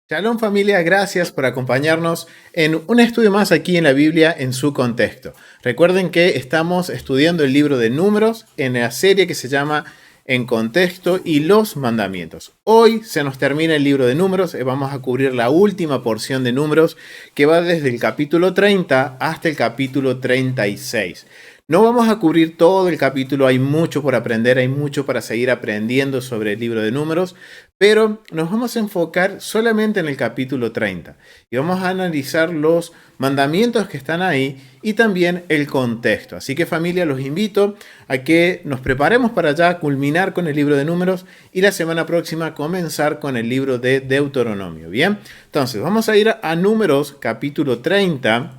Shalom familia, gracias por acompañarnos en un estudio más aquí en la Biblia en su contexto. Recuerden que estamos estudiando el libro de Números en la serie que se llama En Contexto y los Mandamientos. Hoy se nos termina el libro de Números, vamos a cubrir la última porción de Números que va desde el capítulo 30 hasta el capítulo 36. No vamos a cubrir todo el capítulo, hay mucho por aprender, hay mucho para seguir aprendiendo sobre el libro de Números, pero nos vamos a enfocar solamente en el capítulo 30 y vamos a analizar los mandamientos que están ahí y también el contexto. Así que familia, los invito a que nos preparemos para ya culminar con el libro de Números y la semana próxima comenzar con el libro de Deuteronomio. Bien, entonces vamos a ir a Números capítulo 30.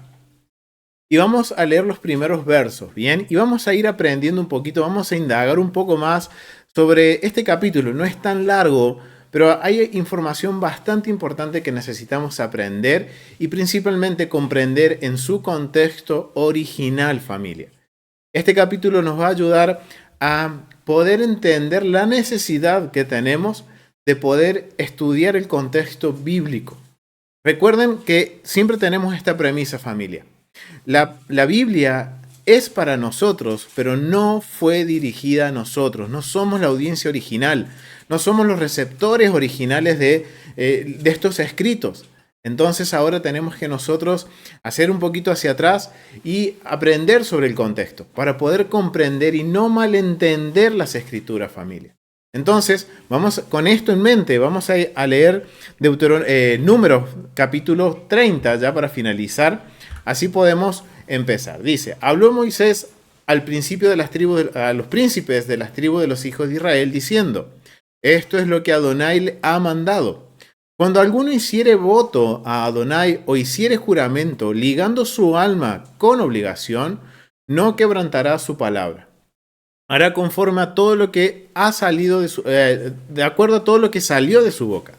Y vamos a leer los primeros versos, ¿bien? Y vamos a ir aprendiendo un poquito, vamos a indagar un poco más sobre este capítulo. No es tan largo, pero hay información bastante importante que necesitamos aprender y principalmente comprender en su contexto original, familia. Este capítulo nos va a ayudar a poder entender la necesidad que tenemos de poder estudiar el contexto bíblico. Recuerden que siempre tenemos esta premisa, familia. La Biblia es para nosotros, pero no fue dirigida a nosotros. No somos la audiencia original, no somos los receptores originales de estos escritos. Entonces ahora tenemos que nosotros hacer un poquito hacia atrás y aprender sobre el contexto para poder comprender y no malentender las escrituras, familia. Entonces, vamos con esto en mente, vamos a leer Números capítulo 30 ya para finalizar. Así podemos empezar. Dice, habló Moisés al principio de las tribus, a los príncipes de las tribus de los hijos de Israel, diciendo, esto es lo que Adonai le ha mandado. Cuando alguno hiciere voto a Adonai o hiciere juramento, ligando su alma con obligación, no quebrantará su palabra. Hará conforme a todo lo que ha salido de acuerdo a todo lo que salió de su boca.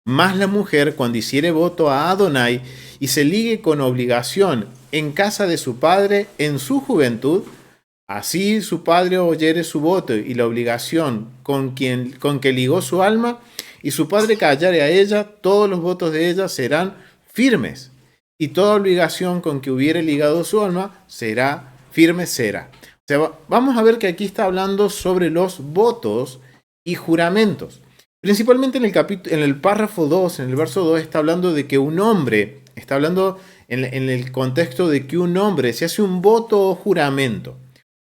Mas la mujer, cuando hiciere voto a Adonai y se ligue con obligación en casa de su padre en su juventud, así su padre oyere su voto y la obligación con que ligó su alma, y su padre callare a ella, todos los votos de ella serán firmes, y toda obligación con que hubiere ligado su alma será firme será. O sea, vamos a ver que aquí está hablando sobre los votos y juramentos. Principalmente en el párrafo 2, en el verso 2, está hablando de que un hombre, está hablando en el contexto de que un hombre se hace un voto o juramento.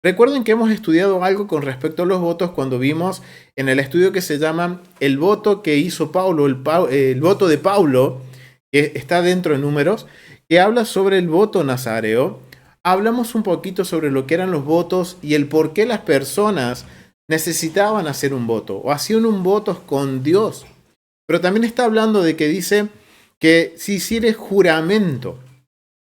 Recuerden que hemos estudiado algo con respecto a los votos cuando vimos en el estudio que se llama el voto que hizo Pablo, el voto de Pablo, que está dentro de Números, que habla sobre el voto nazareo. Hablamos un poquito sobre lo que eran los votos y el por qué las personas necesitaban hacer un voto o hacían un voto con Dios. Pero también está hablando de que dice que si hiciere juramento,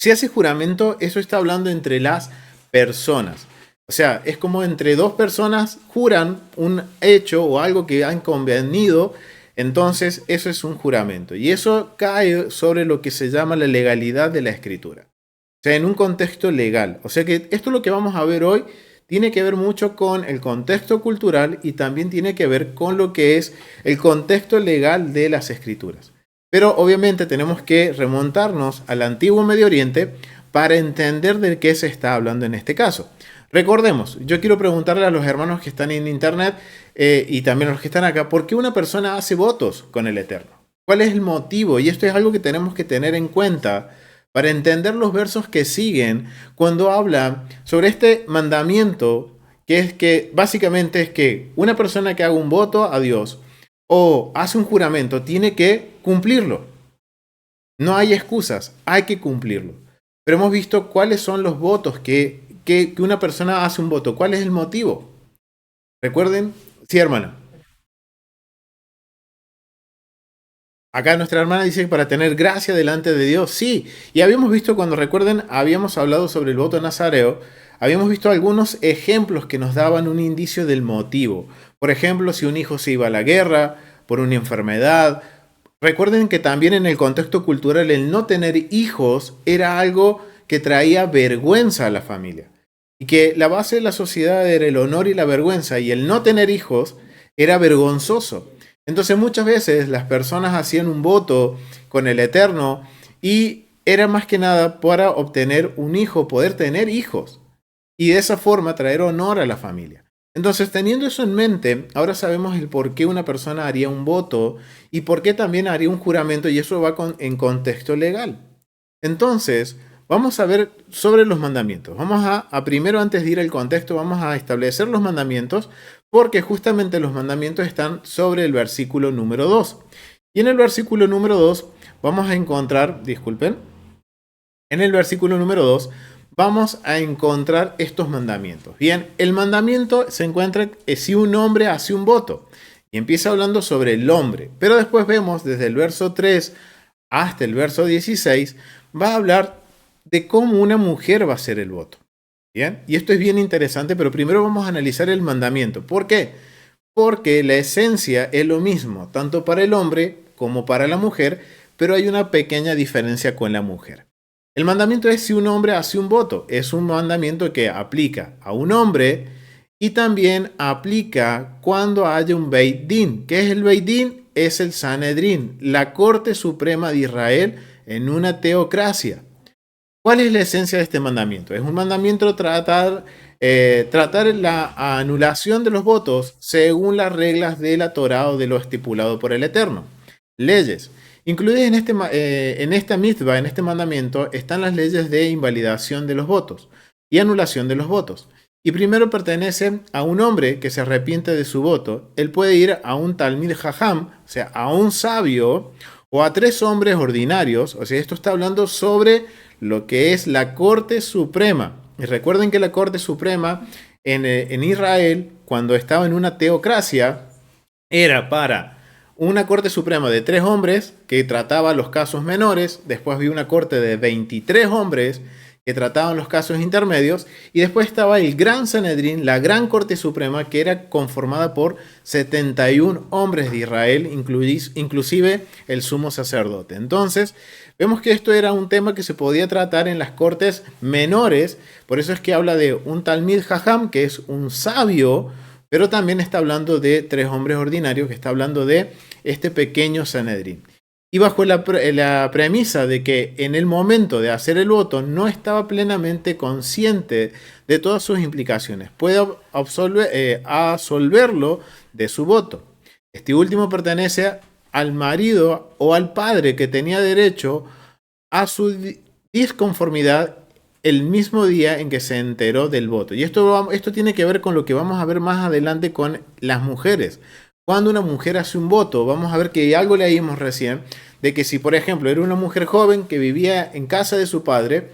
si hace juramento, eso está hablando entre las personas. O sea, es como entre dos personas juran un hecho o algo que han convenido, entonces eso es un juramento. Y eso cae sobre lo que se llama la legalidad de la escritura. O sea, en un contexto legal. O sea que esto es lo que vamos a ver hoy. Tiene que ver mucho con el contexto cultural y también tiene que ver con lo que es el contexto legal de las escrituras. Pero obviamente tenemos que remontarnos al antiguo Medio Oriente para entender de qué se está hablando en este caso. Recordemos, yo quiero preguntarle a los hermanos que están en internet y también a los que están acá, ¿por qué una persona hace votos con el Eterno? ¿Cuál es el motivo? Y esto es algo que tenemos que tener en cuenta para entender los versos que siguen cuando habla sobre este mandamiento, que es que básicamente es que una persona que haga un voto a Dios o hace un juramento tiene que cumplirlo. No hay excusas, hay que cumplirlo. Pero hemos visto cuáles son los votos que una persona hace un voto. ¿Cuál es el motivo? Recuerden, sí, hermana. Acá nuestra hermana dice que para tener gracia delante de Dios, sí. Y habíamos visto, cuando recuerden, habíamos hablado sobre el voto nazareo, habíamos visto algunos ejemplos que nos daban un indicio del motivo. Por ejemplo, si un hijo se iba a la guerra, por una enfermedad, Recuerden que también en el contexto cultural el no tener hijos era algo que traía vergüenza a la familia. Y que la base de la sociedad era el honor y la vergüenza, y el no tener hijos era vergonzoso. Entonces muchas veces las personas hacían un voto con el Eterno y era más que nada para obtener un hijo, poder tener hijos y de esa forma traer honor a la familia. Entonces, teniendo eso en mente, ahora sabemos el por qué una persona haría un voto y por qué también haría un juramento, y eso va en contexto legal. Entonces, vamos a ver sobre los mandamientos. Vamos a primero, antes de ir al contexto, vamos a establecer los mandamientos, porque justamente los mandamientos están sobre el versículo número 2. Y en el versículo número 2 vamos a encontrar, disculpen, en el versículo número 2 vamos a encontrar estos mandamientos. Bien, el mandamiento se encuentra si un hombre hace un voto. Y empieza hablando sobre el hombre. Pero después vemos desde el verso 3 hasta el verso 16, va a hablar de cómo una mujer va a hacer el voto. Bien, y esto es bien interesante, pero primero vamos a analizar el mandamiento. ¿Por qué? Porque la esencia es lo mismo, tanto para el hombre como para la mujer, pero hay una pequeña diferencia con la mujer. El mandamiento es si un hombre hace un voto. Es un mandamiento que aplica a un hombre y también aplica cuando haya un Beit Din. ¿Qué es el Beit Din? Es el Sanedrín, la Corte Suprema de Israel en una teocracia. ¿Cuál es la esencia de este mandamiento? Es un mandamiento tratar la anulación de los votos según las reglas de la Torá o de lo estipulado por el Eterno. Leyes. Incluidas en esta mitzvah, en este mandamiento, están las leyes de invalidación de los votos y anulación de los votos. Y primero pertenece a un hombre que se arrepiente de su voto. Él puede ir a un Talmid Jajam, o sea, a un sabio, o a 3 hombres ordinarios. O sea, esto está hablando sobre lo que es la Corte Suprema. Y recuerden que la Corte Suprema en Israel, cuando estaba en una teocracia, era para una Corte Suprema de 3 hombres que trataba los casos menores, después había una Corte de 23 hombres que trataban los casos intermedios, y después estaba el Gran Sanedrín, la Gran Corte Suprema, que era conformada por 71 hombres de Israel, inclusive el sumo sacerdote. Entonces, vemos que esto era un tema que se podía tratar en las cortes menores, por eso es que habla de un Talmid Jajam, que es un sabio, pero también está hablando de 3 hombres ordinarios, que está hablando de este pequeño Sanedrín. Y bajo la premisa de que en el momento de hacer el voto no estaba plenamente consciente de todas sus implicaciones, puede absolverlo de su voto. Este último pertenece al marido o al padre que tenía derecho a su disconformidad el mismo día en que se enteró del voto. Y esto tiene que ver con lo que vamos a ver más adelante con las mujeres. Cuando una mujer hace un voto, vamos a ver que algo leímos recién, de que si por ejemplo era una mujer joven que vivía en casa de su padre,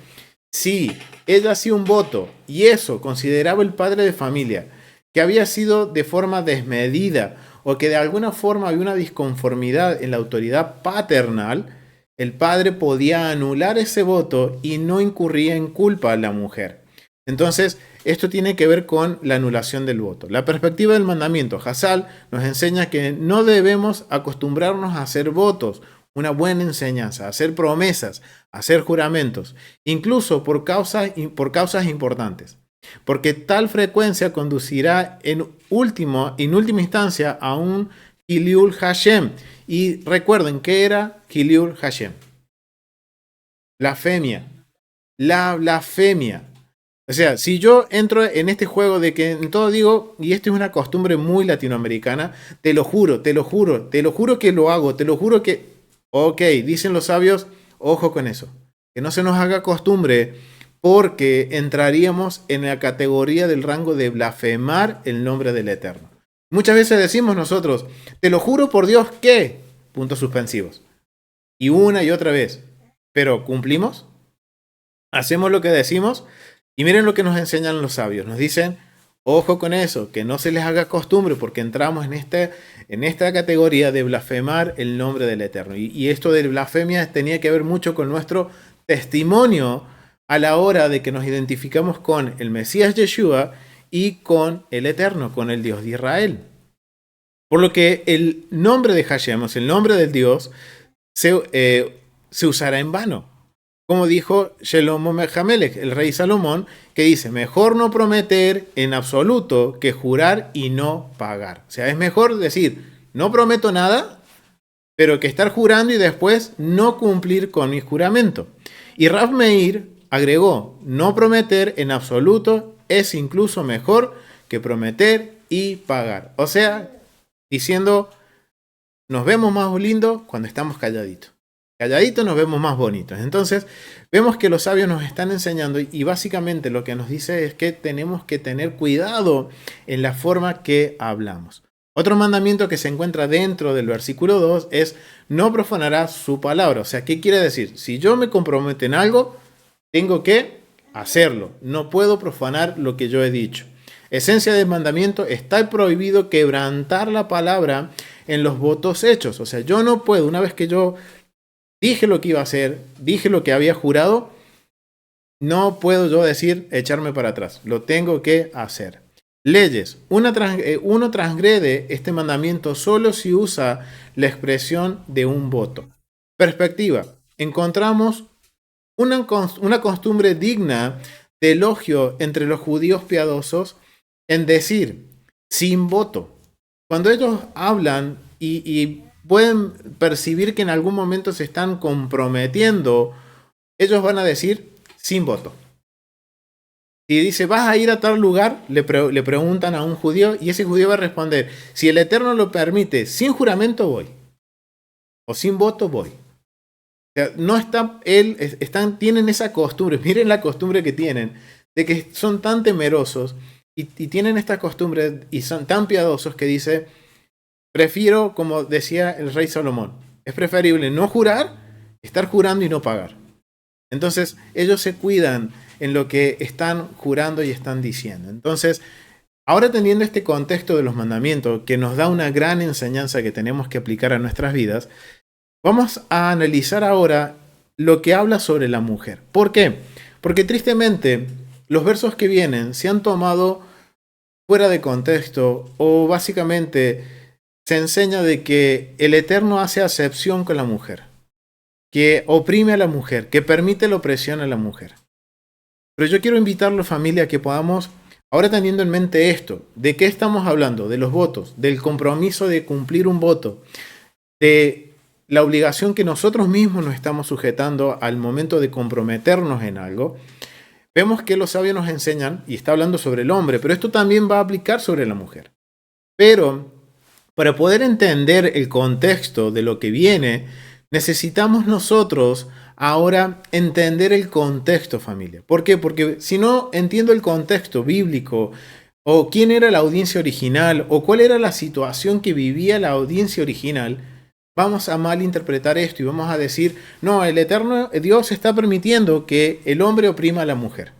si ella hacía un voto y eso consideraba el padre de familia que había sido de forma desmedida o que de alguna forma había una disconformidad en la autoridad paternal, el padre podía anular ese voto y no incurría en culpa a la mujer. Entonces, esto tiene que ver con la anulación del voto. La perspectiva del mandamiento Hazal nos enseña que no debemos acostumbrarnos a hacer votos, una buena enseñanza, a hacer promesas, a hacer juramentos, incluso por causas importantes, porque tal frecuencia conducirá en última instancia a un Hilul Hashem. Y recuerden, ¿qué era Hilul Hashem? Blasfemia. La blasfemia. O sea, si yo entro en este juego de que en todo digo, y esto es una costumbre muy latinoamericana, te lo juro, te lo juro, te lo juro que lo hago, te lo juro que... Ok, dicen los sabios, ojo con eso. Que no se nos haga costumbre porque entraríamos en la categoría del rango de blasfemar el nombre del Eterno. Muchas veces decimos nosotros, te lo juro por Dios que... Puntos suspensivos. Y una y otra vez. Pero ¿cumplimos? ¿Hacemos lo que decimos? Y miren lo que nos enseñan los sabios. Nos dicen, ojo con eso, que no se les haga costumbre porque entramos en esta categoría de blasfemar el nombre del Eterno. Y esto de blasfemia tenía que ver mucho con nuestro testimonio a la hora de que nos identificamos con el Mesías Yeshua y con el Eterno, con el Dios de Israel. Por lo que el nombre de Hashem, o sea, el nombre del Dios, se usará en vano. Como dijo Shlomo Hamelech, el rey Salomón, que dice, mejor no prometer en absoluto que jurar y no pagar. O sea, es mejor decir, no prometo nada, pero que estar jurando y después no cumplir con mi juramento. Y Rav Meir agregó, no prometer en absoluto es incluso mejor que prometer y pagar. O sea, diciendo, nos vemos más lindos cuando estamos calladitos. Calladitos nos vemos más bonitos. Entonces, vemos que los sabios nos están enseñando y básicamente lo que nos dice es que tenemos que tener cuidado en la forma que hablamos. Otro mandamiento que se encuentra dentro del versículo 2 es no profanarás su palabra. O sea, ¿qué quiere decir? Si yo me comprometo en algo, tengo que hacerlo. No puedo profanar lo que yo he dicho. Esencia del mandamiento, está prohibido quebrantar la palabra en los votos hechos. O sea, yo no puedo, una vez que yo dije lo que iba a hacer, dije lo que había jurado, no puedo yo decir echarme para atrás. Lo tengo que hacer. Leyes. Uno transgrede este mandamiento solo si usa la expresión de un voto. Perspectiva. Encontramos una costumbre digna de elogio entre los judíos piadosos en decir sin voto. Cuando ellos hablan y pueden percibir que en algún momento se están comprometiendo, ellos van a decir sin voto. Si dice, vas a ir a tal lugar, le preguntan a un judío y ese judío va a responder, si el Eterno lo permite, sin juramento voy. O sin voto voy. O sea, no está, tienen esa costumbre, miren la costumbre que tienen, de que son tan temerosos y tienen esta costumbre y son tan piadosos que dice, prefiero, como decía el rey Salomón, es preferible no jurar, estar jurando y no pagar. Entonces, ellos se cuidan en lo que están jurando y están diciendo. Entonces, ahora teniendo este contexto de los mandamientos, que nos da una gran enseñanza que tenemos que aplicar a nuestras vidas, vamos a analizar ahora lo que habla sobre la mujer. ¿Por qué? Porque tristemente, los versos que vienen se han tomado fuera de contexto o básicamente se enseña de que el Eterno hace acepción con la mujer, que oprime a la mujer, que permite la opresión a la mujer. Pero yo quiero invitarlo, familia, a que podamos, ahora teniendo en mente esto, ¿de qué estamos hablando? De los votos, del compromiso de cumplir un voto, de la obligación que nosotros mismos nos estamos sujetando al momento de comprometernos en algo. Vemos que los sabios nos enseñan, y está hablando sobre el hombre, pero esto también va a aplicar sobre la mujer. Pero para poder entender el contexto de lo que viene, necesitamos nosotros ahora entender el contexto, familia. ¿Por qué? Porque si no entiendo el contexto bíblico, o quién era la audiencia original, o cuál era la situación que vivía la audiencia original, vamos a malinterpretar esto y vamos a decir, no, el Eterno Dios está permitiendo que el hombre oprima a la mujer.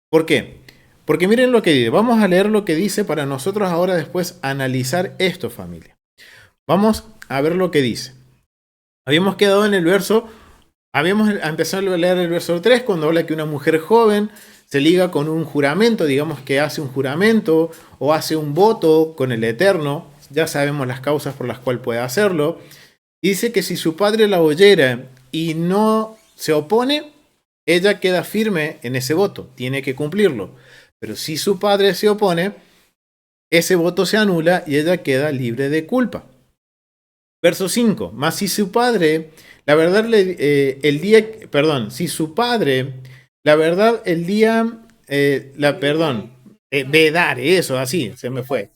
¿Por qué? Porque miren lo que dice. Vamos a leer lo que dice para nosotros ahora después analizar esto, familia. Vamos a ver lo que dice. Habíamos quedado en el verso, habíamos empezado a leer el verso 3 cuando habla que una mujer joven se liga con un juramento, digamos que hace un juramento o hace un voto con el Eterno. Ya sabemos las causas por las cuales puede hacerlo. Dice que si su padre la oyera y no se opone, ella queda firme en ese voto, tiene que cumplirlo. Pero si su padre se opone, ese voto se anula y ella queda libre de culpa. Verso 5. Mas si su padre, la verdad, si su padre, la verdad, vedare, eso, así, se me fue.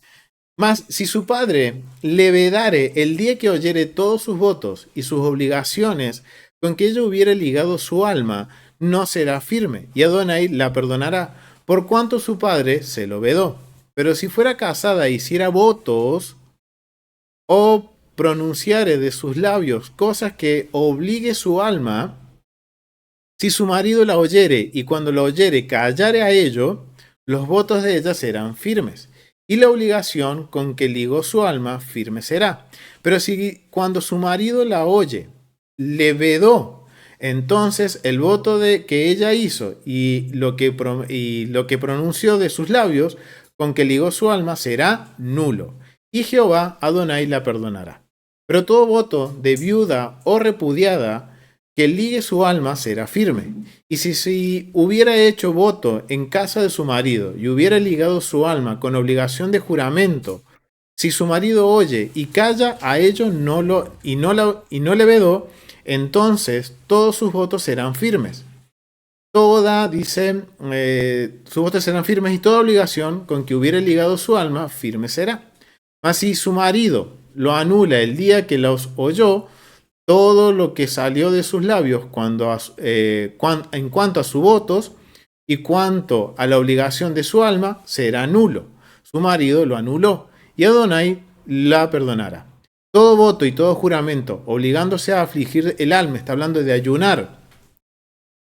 Mas si su padre le vedare el día que oyere todos sus votos y sus obligaciones con que ella hubiere ligado su alma, no será firme, y Adonai la perdonará, por cuanto su padre se lo vedó. Pero si fuera casada e hiciera votos, o pronunciare de sus labios cosas que obligue su alma, si su marido la oyere, y cuando la oyere callare a ello, los votos de ella serán firmes, y la obligación con que ligó su alma firme será. Pero si cuando su marido la oye, le vedó, entonces el voto que ella hizo y lo que pronunció de sus labios, con que ligó su alma, será nulo. y Jehová Adonai la perdonará. Pero todo voto de viuda o repudiada que ligue su alma será firme. Y si hubiera hecho voto en casa de su marido y hubiera ligado su alma con obligación de juramento, si su marido oye y calla a ello y no le vedó, entonces todos sus votos serán firmes. Sus votos serán firmes y toda obligación con que hubiere ligado su alma, firme será. Mas si su marido lo anula el día que los oyó, todo lo que salió de sus labios en cuanto a sus votos y cuanto a la obligación de su alma, será nulo. Su marido lo anuló y Adonai la perdonará. Todo voto y todo juramento obligándose a afligir el alma, está hablando de ayunar,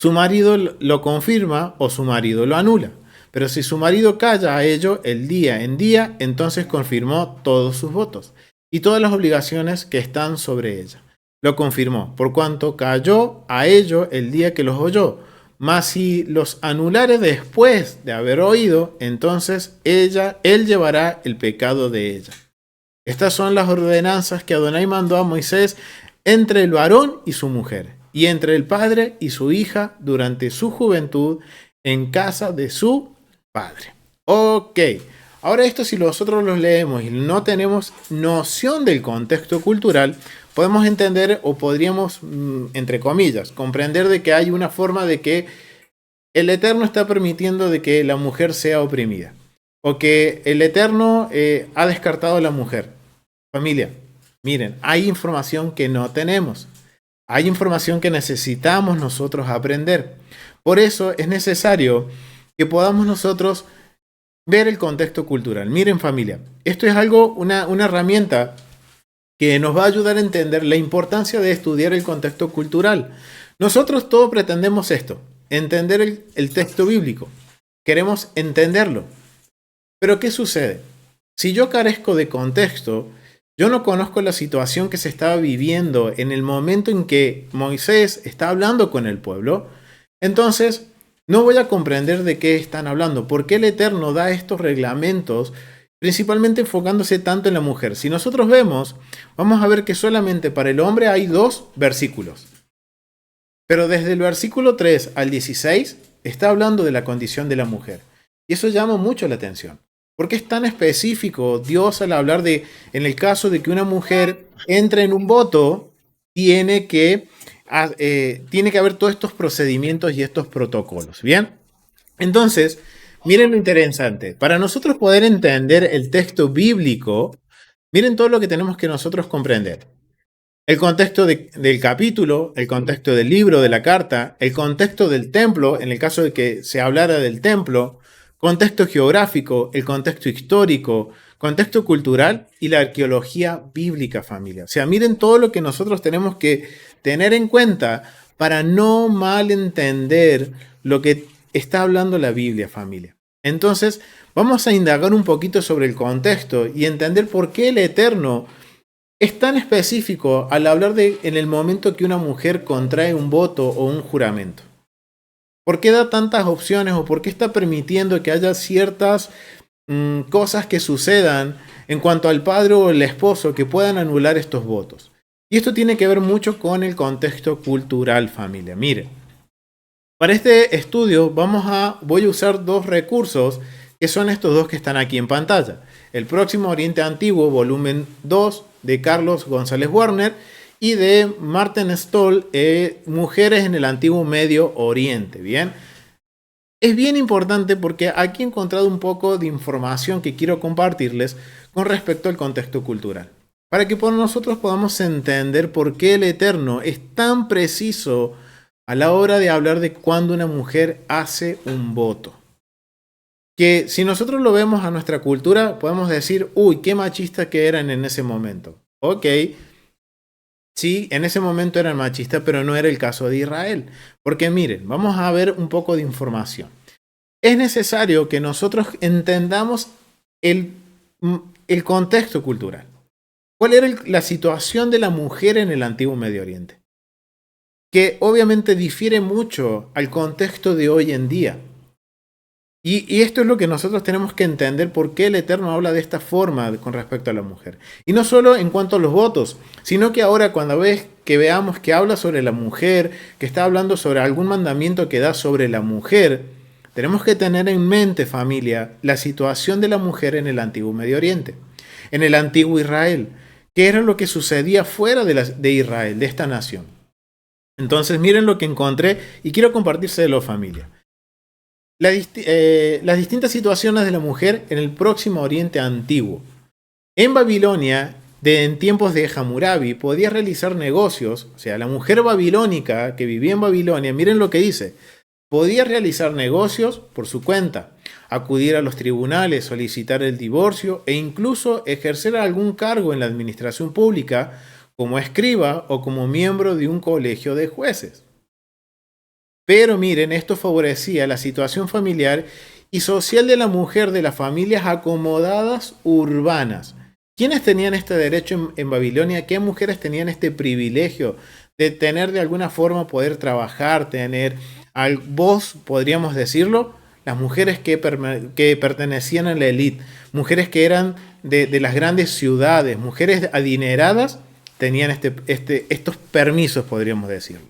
su marido lo confirma o su marido lo anula. Pero si su marido calla a ello el día en día, entonces confirmó todos sus votos y todas las obligaciones que están sobre ella. Lo confirmó, por cuanto cayó a ello el día que los oyó. Mas si los anulare después de haber oído, entonces él llevará el pecado de ella. Estas son las ordenanzas que Adonai mandó a Moisés entre el varón y su mujer, y entre el padre y su hija durante su juventud en casa de su padre. Ok, ahora esto si nosotros los leemos y no tenemos noción del contexto cultural, podemos entender o podríamos, entre comillas, comprender de que hay una forma de que el Eterno está permitiendo de que la mujer sea oprimida, o que el Eterno ha descartado a la mujer. Familia, miren, hay información que no tenemos. Hay información que necesitamos nosotros aprender. Por eso es necesario que podamos nosotros ver el contexto cultural. Miren, familia, esto es una herramienta que nos va a ayudar a entender la importancia de estudiar el contexto cultural. Nosotros todos pretendemos esto, entender el texto bíblico. Queremos entenderlo. Pero ¿qué sucede? Si yo carezco de contexto, yo no conozco la situación que se estaba viviendo en el momento en que Moisés está hablando con el pueblo, entonces no voy a comprender de qué están hablando, por qué el Eterno da estos reglamentos, principalmente enfocándose tanto en la mujer. Si nosotros vamos a ver que solamente para el hombre hay 2 versículos, pero desde el versículo 3 al 16 está hablando de la condición de la mujer. Y eso llama mucho la atención. ¿Por qué es tan específico Dios al hablar en el caso de que una mujer entre en un voto, tiene que haber todos estos procedimientos y estos protocolos? Bien, entonces, miren lo interesante. Para nosotros poder entender el texto bíblico, miren todo lo que tenemos que nosotros comprender. El contexto del capítulo, el contexto del libro, de la carta, el contexto del templo, en el caso de que se hablara del templo, contexto geográfico, el contexto histórico, contexto cultural y la arqueología bíblica, familia. O sea, miren todo lo que nosotros tenemos que tener en cuenta para no malentender lo que está hablando la Biblia, familia. Entonces, vamos a indagar un poquito sobre el contexto y entender por qué el Eterno es tan específico al hablar en el momento que una mujer contrae un voto o un juramento. ¿Por qué da tantas opciones o por qué está permitiendo que haya ciertas cosas que sucedan en cuanto al padre o el esposo que puedan anular estos votos? Y esto tiene que ver mucho con el contexto cultural, familia. Mire, para este estudio voy a usar 2 recursos que son estos 2 que están aquí en pantalla. El Próximo Oriente Antiguo, volumen 2, de Carlos González Warner, y de Martin Stoll, Mujeres en el Antiguo Medio Oriente. Bien, es bien importante porque aquí he encontrado un poco de información que quiero compartirles con respecto al contexto cultural, para que nosotros podamos entender por qué el Eterno es tan preciso a la hora de hablar de cuando una mujer hace un voto. Que si nosotros lo vemos a nuestra cultura, podemos decir, uy, qué machistas que eran en ese momento. Ok, sí, en ese momento eran machistas, pero no era el caso de Israel. Porque miren, vamos a ver un poco de información. Es necesario que nosotros entendamos el contexto cultural. ¿Cuál era la situación de la mujer en el Antiguo Medio Oriente? Que obviamente difiere mucho al contexto de hoy en día. Y esto es lo que nosotros tenemos que entender por qué el Eterno habla de esta forma con respecto a la mujer. Y no solo en cuanto a los votos, sino que ahora cuando veamos que habla sobre la mujer, que está hablando sobre algún mandamiento que da sobre la mujer, tenemos que tener en mente, familia, la situación de la mujer en el antiguo Medio Oriente, en el antiguo Israel, qué era lo que sucedía fuera de Israel, de esta nación. Entonces miren lo que encontré y quiero compartírselo, familia. Las distintas situaciones de la mujer en el Próximo Oriente Antiguo. En Babilonia, en tiempos de Hammurabi, podía realizar negocios, o sea, la mujer babilónica que vivía en Babilonia, miren lo que dice, podía realizar negocios por su cuenta, acudir a los tribunales, solicitar el divorcio e incluso ejercer algún cargo en la administración pública como escriba o como miembro de un colegio de jueces. Pero miren, esto favorecía la situación familiar y social de la mujer de las familias acomodadas urbanas. ¿Quiénes tenían este derecho en Babilonia? ¿Qué mujeres tenían este privilegio de tener de alguna forma poder trabajar, tener voz, podríamos decirlo? Las mujeres que pertenecían a la élite, mujeres que eran de las grandes ciudades, mujeres adineradas, tenían estos permisos, podríamos decirlo.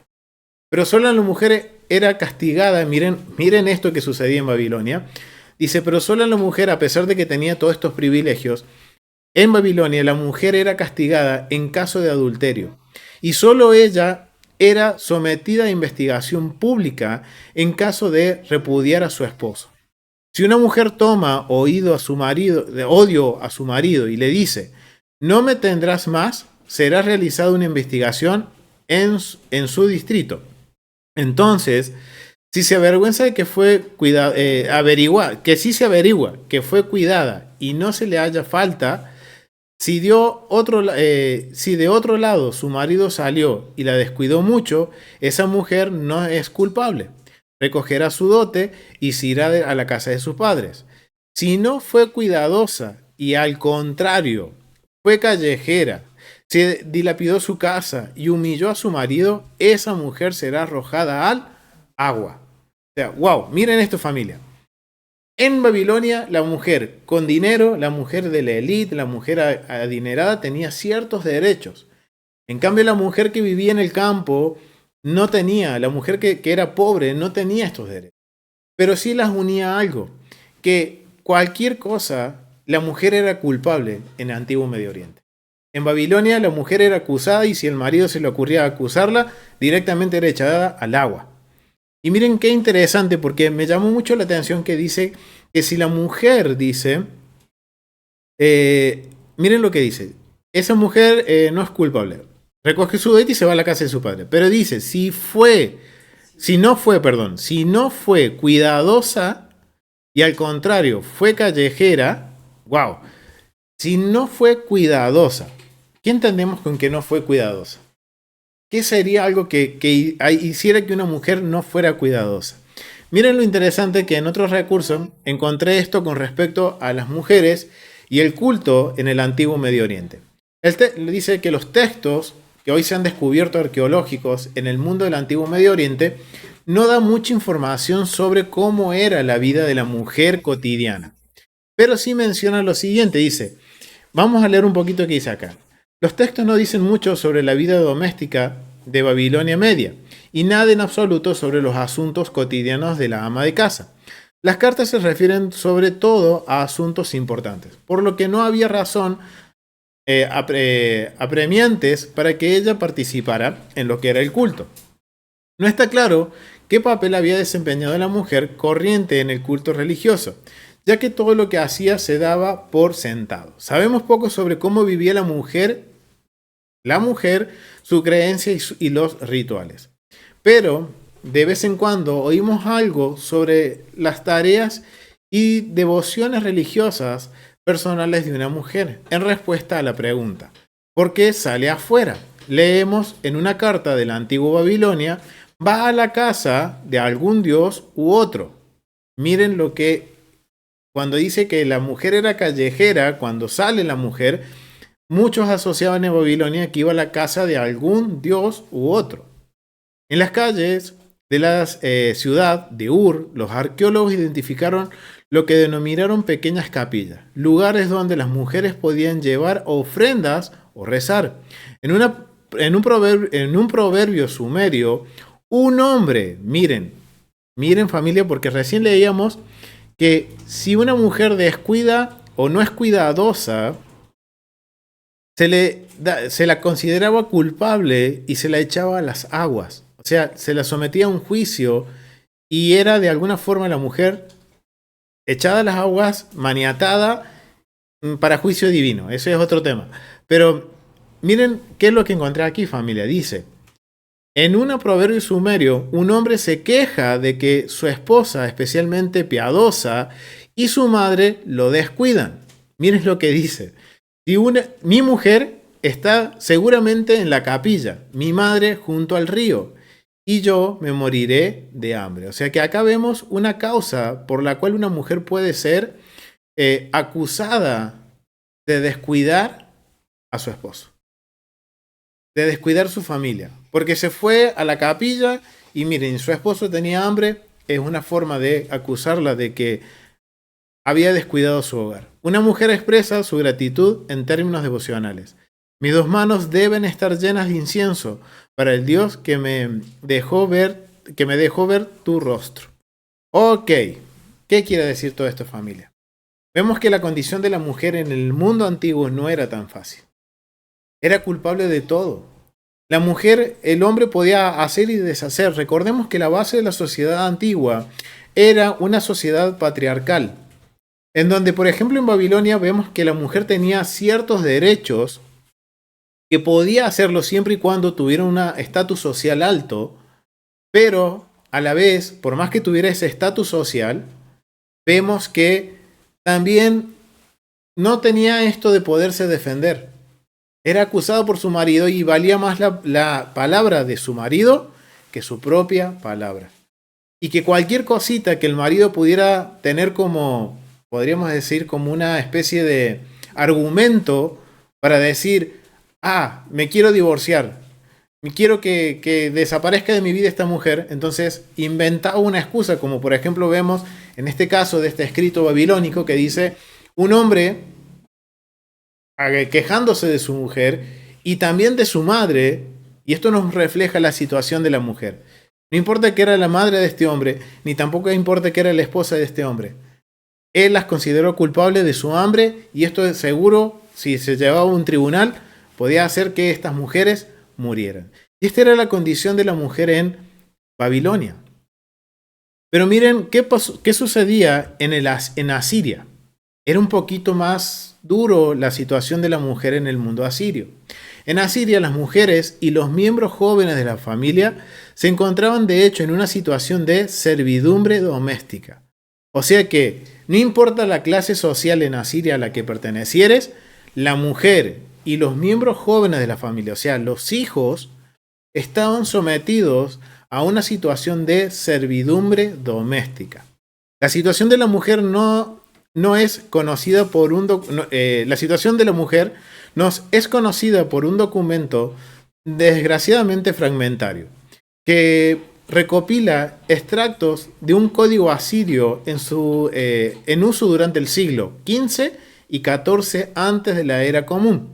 Pero solo la mujer era castigada. Miren esto que sucedía en Babilonia. Dice, pero solo la mujer, a pesar de que tenía todos estos privilegios, en Babilonia la mujer era castigada en caso de adulterio. Y solo ella era sometida a investigación pública en caso de repudiar a su esposo. Si una mujer toma odio a su marido y le dice, no me tendrás más, será realizada una investigación en su distrito. Entonces, si se avergüenza de que fue si se averigua que fue cuidada y no se le haya falta, si de otro lado su marido salió y la descuidó mucho, esa mujer no es culpable. Recogerá su dote y se irá a la casa de sus padres. Si no fue cuidadosa y al contrario fue callejera, se dilapidó su casa y humilló a su marido, esa mujer será arrojada al agua. O sea, wow, miren esto, familia. En Babilonia, la mujer con dinero, la mujer de la élite, la mujer adinerada tenía ciertos derechos. En cambio, la mujer que vivía en el campo no tenía, la mujer que era pobre no tenía estos derechos. Pero sí las unía algo, que cualquier cosa, la mujer era culpable en el antiguo Medio Oriente. En Babilonia la mujer era acusada y si el marido se le ocurría acusarla, directamente era echada al agua. Y miren qué interesante, porque me llamó mucho la atención que dice que si la mujer dice, miren lo que dice, esa mujer no es culpable, recoge su dote y se va a la casa de su padre. Pero dice, si no fue cuidadosa y al contrario fue callejera, wow, si no fue cuidadosa, ¿qué entendemos con que no fue cuidadosa? ¿Qué sería algo que hiciera que una mujer no fuera cuidadosa? Miren lo interesante que en otros recursos encontré esto con respecto a las mujeres y el culto en el antiguo Medio Oriente. Dice que los textos que hoy se han descubierto arqueológicos en el mundo del antiguo Medio Oriente no dan mucha información sobre cómo era la vida de la mujer cotidiana. Pero sí menciona lo siguiente, dice, vamos a leer un poquito qué dice acá. Los textos no dicen mucho sobre la vida doméstica de Babilonia Media y nada en absoluto sobre los asuntos cotidianos de la ama de casa. Las cartas se refieren sobre todo a asuntos importantes, por lo que no había razón apremiantes para que ella participara en lo que era el culto. No está claro qué papel había desempeñado la mujer corriente en el culto religioso, ya que todo lo que hacía se daba por sentado. Sabemos poco sobre cómo vivía la mujer, su creencia y los rituales. Pero de vez en cuando oímos algo sobre las tareas y devociones religiosas personales de una mujer en respuesta a la pregunta, ¿por qué sale afuera? Leemos en una carta de la antigua Babilonia, va a la casa de algún dios u otro. Miren lo que cuando dice que la mujer era callejera, cuando sale la mujer, muchos asociaban en Babilonia que iba a la casa de algún dios u otro. En las calles de la ciudad de Ur, los arqueólogos identificaron lo que denominaron pequeñas capillas, lugares donde las mujeres podían llevar ofrendas o rezar. En un proverbio sumerio, un hombre, miren familia, porque recién leíamos que si una mujer descuida o no es cuidadosa, se la consideraba culpable y se la echaba a las aguas. O sea, se la sometía a un juicio y era de alguna forma la mujer echada a las aguas, maniatada para juicio divino. Eso es otro tema. Pero miren qué es lo que encontré aquí, familia. Dice, en un proverbio sumerio, un hombre se queja de que su esposa, especialmente piadosa, y su madre lo descuidan. Miren lo que dice. Mi mujer está seguramente en la capilla, mi madre junto al río, y yo me moriré de hambre. O sea que acá vemos una causa por la cual una mujer puede ser acusada de descuidar a su esposo, de descuidar su familia, porque se fue a la capilla y miren, su esposo tenía hambre, es una forma de acusarla de que había descuidado su hogar. Una mujer expresa su gratitud en términos devocionales. Mis dos manos deben estar llenas de incienso para el Dios que me dejó ver tu rostro. Ok, ¿qué quiere decir todo esto, familia? Vemos que la condición de la mujer en el mundo antiguo no era tan fácil. Era culpable de todo. La mujer, el hombre podía hacer y deshacer. Recordemos que la base de la sociedad antigua era una sociedad patriarcal, en donde, por ejemplo, en Babilonia vemos que la mujer tenía ciertos derechos que podía hacerlo siempre y cuando tuviera un estatus social alto, pero a la vez, por más que tuviera ese estatus social, vemos que también no tenía esto de poderse defender. Era acusado por su marido y valía más la palabra de su marido que su propia palabra. Y que cualquier cosita que el marido pudiera tener como, podríamos decir, como una especie de argumento para decir, me quiero divorciar, quiero que desaparezca de mi vida esta mujer, entonces inventaba una excusa, como por ejemplo vemos en este caso de este escrito babilónico que dice, un hombre quejándose de su mujer y también de su madre, y esto nos refleja la situación de la mujer. No importa que era la madre de este hombre, ni tampoco importa que era la esposa de este hombre. Él las consideró culpables de su hambre y esto es seguro, si se llevaba a un tribunal, podía hacer que estas mujeres murieran. Y esta era la condición de la mujer en Babilonia. Pero miren qué sucedía en Asiria. Era un poquito más duro la situación de la mujer en el mundo asirio. En Asiria, las mujeres y los miembros jóvenes de la familia se encontraban de hecho en una situación de servidumbre doméstica. O sea que no importa la clase social en Asiria a la que pertenecieres, la mujer y los miembros jóvenes de la familia, o sea, los hijos, estaban sometidos a una situación de servidumbre doméstica. La situación de la mujer no es conocida por la situación de la mujer es conocida por un documento desgraciadamente fragmentario que recopila extractos de un código asirio en uso durante el siglo XV y XIV antes de la era común.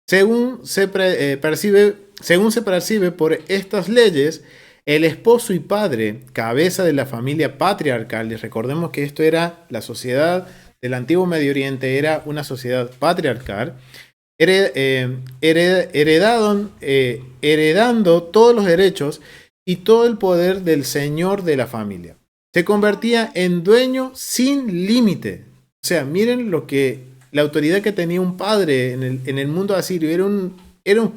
Según se percibe por estas leyes, el esposo y padre, cabeza de la familia patriarcal, y recordemos que esto era la sociedad del antiguo Medio Oriente, era una sociedad patriarcal, heredando todos los derechos y todo el poder del señor de la familia. Se convertía en dueño sin límite. O sea, miren la autoridad que tenía un padre en el mundo asirio. Era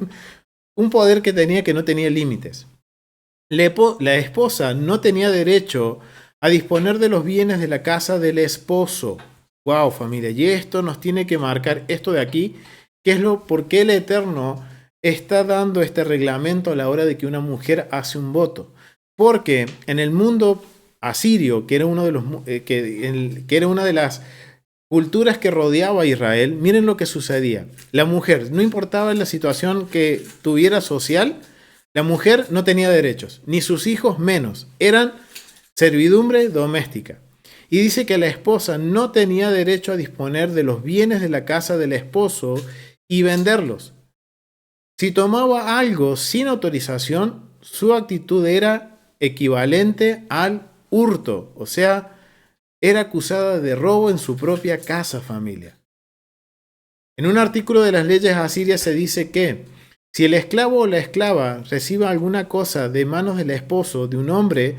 un poder que no tenía límites. La esposa no tenía derecho a disponer de los bienes de la casa del esposo. Wow, familia. Y esto nos tiene que marcar esto de aquí, que es por qué el Eterno está dando este reglamento a la hora de que una mujer hace un voto. Porque en el mundo asirio, que era una de las culturas que rodeaba a Israel, miren lo que sucedía. La mujer, no importaba la situación que tuviera social, La mujer no tenía derechos, ni sus hijos menos. Eran servidumbre doméstica. Y dice que la esposa no tenía derecho a disponer de los bienes de la casa del esposo y venderlos. Si tomaba algo sin autorización, su actitud era equivalente al hurto, o sea, era acusada de robo en su propia casa, familia. En un artículo de las leyes asirias se dice que si el esclavo o la esclava recibe alguna cosa de manos del esposo de un hombre,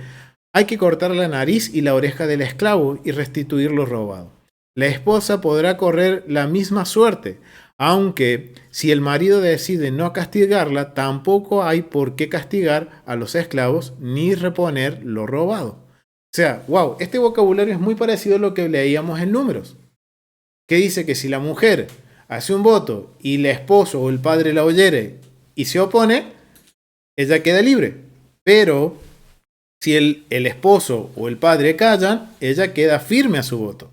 hay que cortar la nariz y la oreja del esclavo y restituir lo robado. La esposa podrá correr la misma suerte, aunque si el marido decide no castigarla, tampoco hay por qué castigar a los esclavos ni reponer lo robado. O sea, wow, este vocabulario es muy parecido a lo que leíamos en Números, que dice que si la mujer hace un voto y el esposo o el padre la oyere y se opone, ella queda libre. Pero si el esposo o el padre callan, ella queda firme a su voto.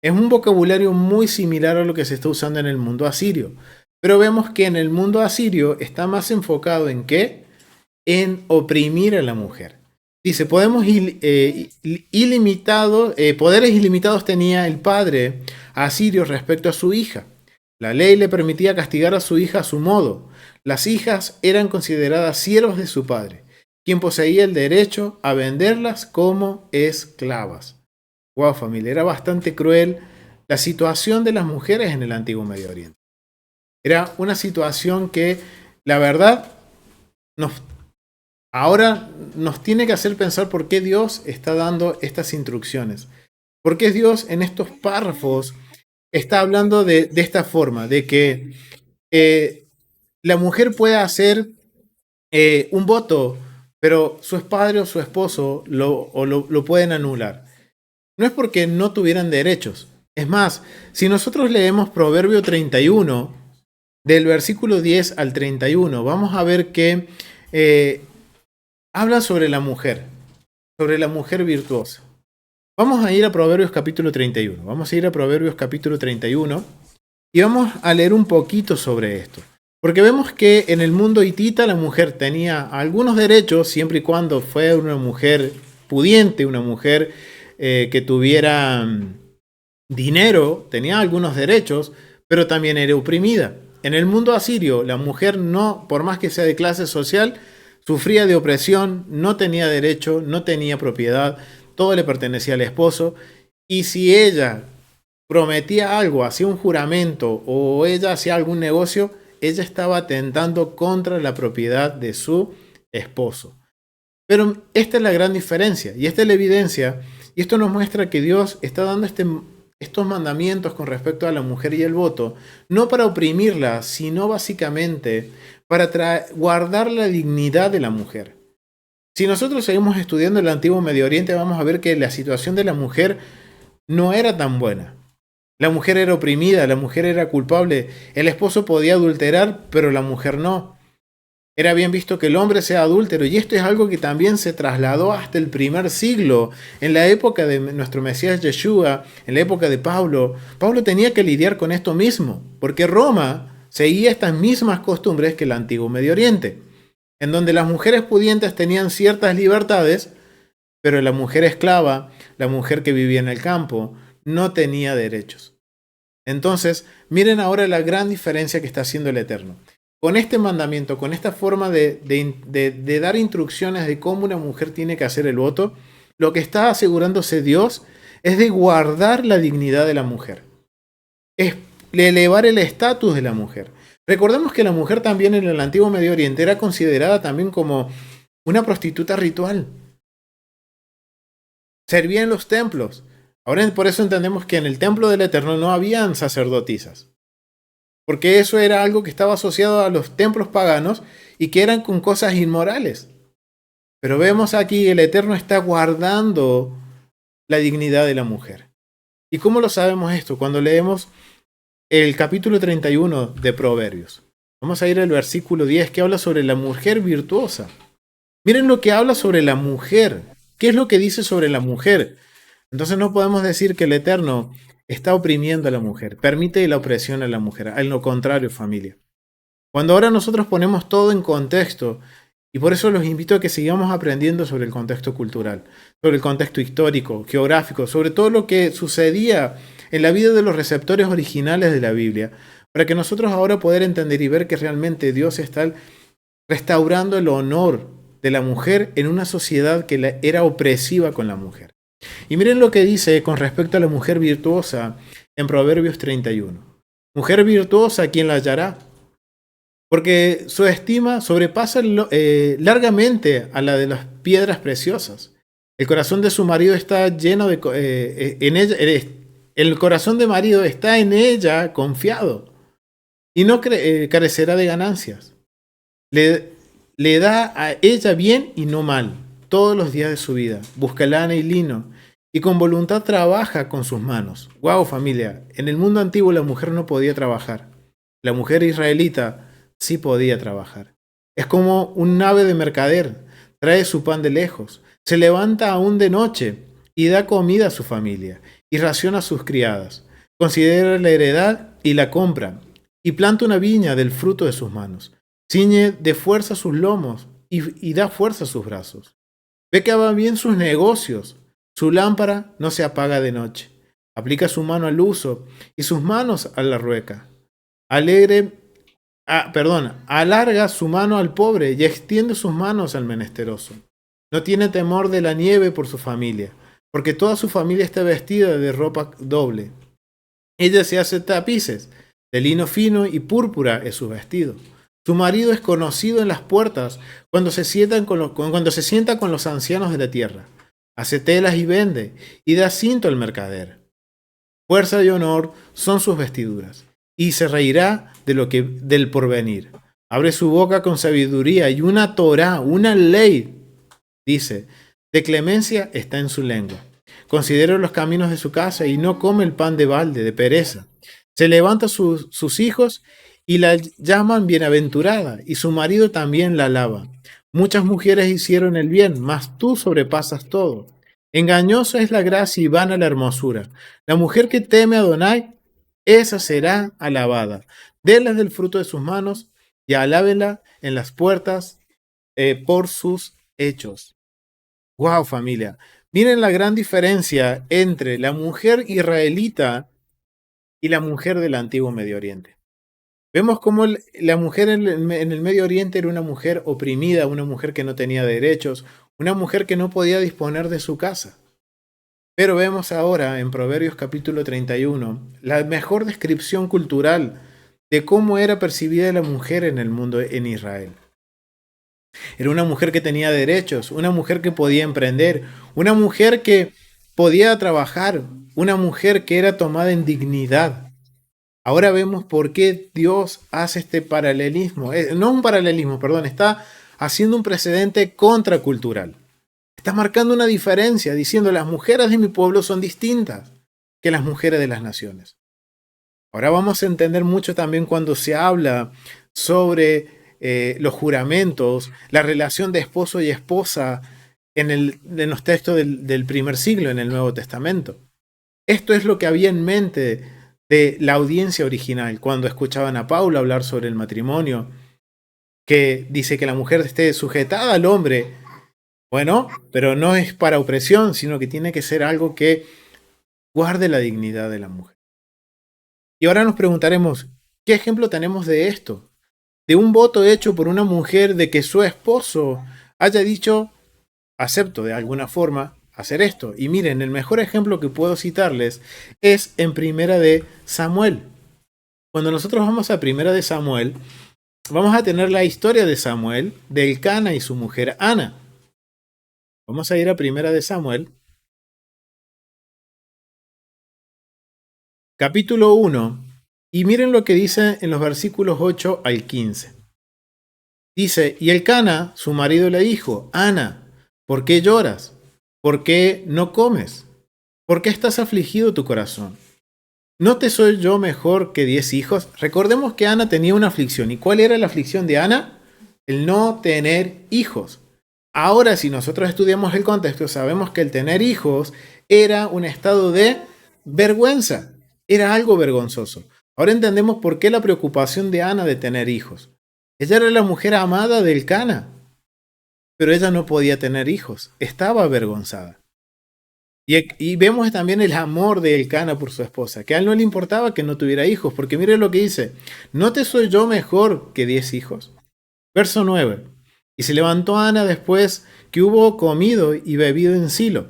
Es un vocabulario muy similar a lo que se está usando en el mundo asirio. Pero vemos que en el mundo asirio está más enfocado en ¿qué? En oprimir a la mujer. Dice, poderes ilimitados tenía el padre asirio respecto a su hija. La ley le permitía castigar a su hija a su modo. Las hijas eran consideradas siervas de su padre, quien poseía el derecho a venderlas como esclavas. Wow, familia, era bastante cruel la situación de las mujeres en el antiguo Medio Oriente. Era una situación que, la verdad, ahora nos tiene que hacer pensar por qué Dios está dando estas instrucciones. ¿Por qué Dios en estos párrafos está hablando de esta forma? De que la mujer puede hacer un voto, pero su padre o su esposo lo pueden anular. No es porque no tuvieran derechos. Es más, si nosotros leemos Proverbio 31, del versículo 10 al 31, vamos a ver que habla sobre la mujer virtuosa. Vamos a ir a Proverbios capítulo 31. Vamos a ir a Proverbios capítulo 31 y vamos a leer un poquito sobre esto. Porque vemos que en el mundo hitita la mujer tenía algunos derechos siempre y cuando fue una mujer pudiente, una mujer que tuviera dinero, tenía algunos derechos, pero también era oprimida. En el mundo asirio, la mujer no, por más que sea de clase social, sufría de opresión, no tenía derecho, no tenía propiedad, todo le pertenecía al esposo, y si ella prometía algo, hacía un juramento o ella hacía algún negocio, ella estaba atentando contra la propiedad de su esposo. Pero esta es la gran diferencia y esta es la evidencia y esto nos muestra que Dios está dando estos mandamientos con respecto a la mujer y el voto, no para oprimirla, sino básicamente para guardar la dignidad de la mujer. Si nosotros seguimos estudiando el antiguo Medio Oriente, vamos a ver que la situación de la mujer no era tan buena. La mujer era oprimida, la mujer era culpable, el esposo podía adulterar, pero la mujer no. Era bien visto que el hombre sea adúltero, y esto es algo que también se trasladó hasta el primer siglo. En la época de nuestro Mesías Yeshua, en la época de Pablo, Pablo tenía que lidiar con esto mismo, porque Roma seguía estas mismas costumbres que el antiguo Medio Oriente, en donde las mujeres pudientes tenían ciertas libertades, pero la mujer esclava, la mujer que vivía en el campo, no tenía derechos. Entonces, miren ahora la gran diferencia que está haciendo el Eterno. Con este mandamiento, con esta forma de dar instrucciones de cómo una mujer tiene que hacer el voto, lo que está asegurándose Dios es de guardar la dignidad de la mujer. Es elevar el estatus de la mujer. Recordemos que la mujer también en el antiguo Medio Oriente era considerada también como una prostituta ritual. Servía en los templos. Ahora por eso entendemos que en el templo del Eterno no habían sacerdotisas. Porque eso era algo que estaba asociado a los templos paganos y que eran con cosas inmorales. Pero vemos aquí el Eterno está guardando la dignidad de la mujer. ¿Y cómo lo sabemos esto? Cuando leemos el capítulo 31 de Proverbios. Vamos a ir al versículo 10 que habla sobre la mujer virtuosa. Miren lo que habla sobre la mujer. ¿Qué es lo que dice sobre la mujer? Entonces no podemos decir que el Eterno está oprimiendo a la mujer, permite la opresión a la mujer. Al lo contrario, familia. Cuando ahora nosotros ponemos todo en contexto Y por eso los invito a que sigamos aprendiendo sobre el contexto cultural, sobre el contexto histórico, geográfico, sobre todo lo que sucedía en la vida de los receptores originales de la Biblia, para que nosotros ahora poder entender y ver que realmente Dios está restaurando el honor de la mujer en una sociedad que era opresiva con la mujer. Y miren lo que dice con respecto a la mujer virtuosa en Proverbios 31. Mujer virtuosa, ¿quién la hallará? Porque su estima sobrepasa largamente a la de las piedras preciosas. El corazón de su marido está lleno de... en ella, el corazón de marido está en ella confiado y no carecerá de ganancias. Le, le da a ella bien y no mal todos los días de su vida. Busca lana y lino y con voluntad trabaja con sus manos. ¡Wow, familia! En el mundo antiguo la mujer no podía trabajar. La mujer israelita sí podía trabajar. Es como un ave de mercader. Trae su pan de lejos. Se levanta aún de noche y da comida a su familia y raciona a sus criadas. Considera la heredad y la compra y planta una viña del fruto de sus manos. Ciñe de fuerza sus lomos y da fuerza a sus brazos. Ve que va bien sus negocios. Su lámpara no se apaga de noche. Aplica su mano al uso y sus manos a la rueca. Alarga su mano al pobre y extiende sus manos al menesteroso. No tiene temor de la nieve por su familia, porque toda su familia está vestida de ropa doble. Ella se hace tapices de lino fino y púrpura es su vestido. Su marido es conocido en las puertas cuando se sienta con los ancianos de la tierra. Hace telas y vende, y da cinto al mercader. Fuerza y honor son sus vestiduras, y se reirá del porvenir. Abre su boca con sabiduría y una Torá, una ley, dice, de clemencia está en su lengua. Considera los caminos de su casa y no come el pan de balde, de pereza. Se levanta sus hijos y la llaman bienaventurada, y su marido también la alaba. Muchas mujeres hicieron el bien, mas tú sobrepasas todo. Engañosa es la gracia y vana la hermosura. La mujer que teme a Adonai, esa será alabada. Denle del fruto de sus manos y alábenla en las puertas por sus hechos. ¡Wow, familia! Miren la gran diferencia entre la mujer israelita y la mujer del antiguo Medio Oriente. Vemos cómo la mujer en el Medio Oriente era una mujer oprimida, una mujer que no tenía derechos, una mujer que no podía disponer de su casa. Pero vemos ahora en Proverbios capítulo 31 la mejor descripción cultural de cómo era percibida la mujer en el mundo en Israel. Era una mujer que tenía derechos, una mujer que podía emprender, una mujer que podía trabajar, una mujer que era tomada en dignidad. Ahora vemos por qué Dios hace este paralelismo, no un paralelismo, perdón, está haciendo un precedente contracultural. Está marcando una diferencia, diciendo las mujeres de mi pueblo son distintas que las mujeres de las naciones. Ahora vamos a entender mucho también cuando se habla sobre los juramentos, la relación de esposo y esposa en los textos del primer siglo, en el Nuevo Testamento. Esto es lo que había en mente de la audiencia original cuando escuchaban a Pablo hablar sobre el matrimonio, que dice que la mujer esté sujetada al hombre. Bueno, pero no es para opresión, sino que tiene que ser algo que guarde la dignidad de la mujer. Y ahora nos preguntaremos, ¿qué ejemplo tenemos de esto? De un voto hecho por una mujer de que su esposo haya dicho, acepto de alguna forma hacer esto. Y miren, el mejor ejemplo que puedo citarles es en Primera de Samuel. Cuando nosotros vamos a Primera de Samuel, vamos a tener la historia de Samuel, de Elcana y su mujer Ana. Vamos a ir a Primera de Samuel, capítulo 1, y miren lo que dice en los versículos 8 al 15. Dice, y Elcana, su marido, le dijo, Ana, ¿por qué lloras? ¿Por qué no comes? ¿Por qué estás afligido tu corazón? ¿No te soy yo mejor que 10 hijos? Recordemos que Ana tenía una aflicción. ¿Y cuál era la aflicción de Ana? El no tener hijos. Ahora, si nosotros estudiamos el contexto, sabemos que el tener hijos era un estado de vergüenza. Era algo vergonzoso. Ahora entendemos por qué la preocupación de Ana de tener hijos. Ella era la mujer amada de Elcana. pero ella no podía tener hijos, estaba avergonzada. Y vemos también el amor de Elcana por su esposa, que a él no le importaba que no tuviera hijos, porque mire lo que dice, ¿no te soy yo mejor que 10 hijos? Verso 9. Y se levantó Ana después que hubo comido y bebido en Silo.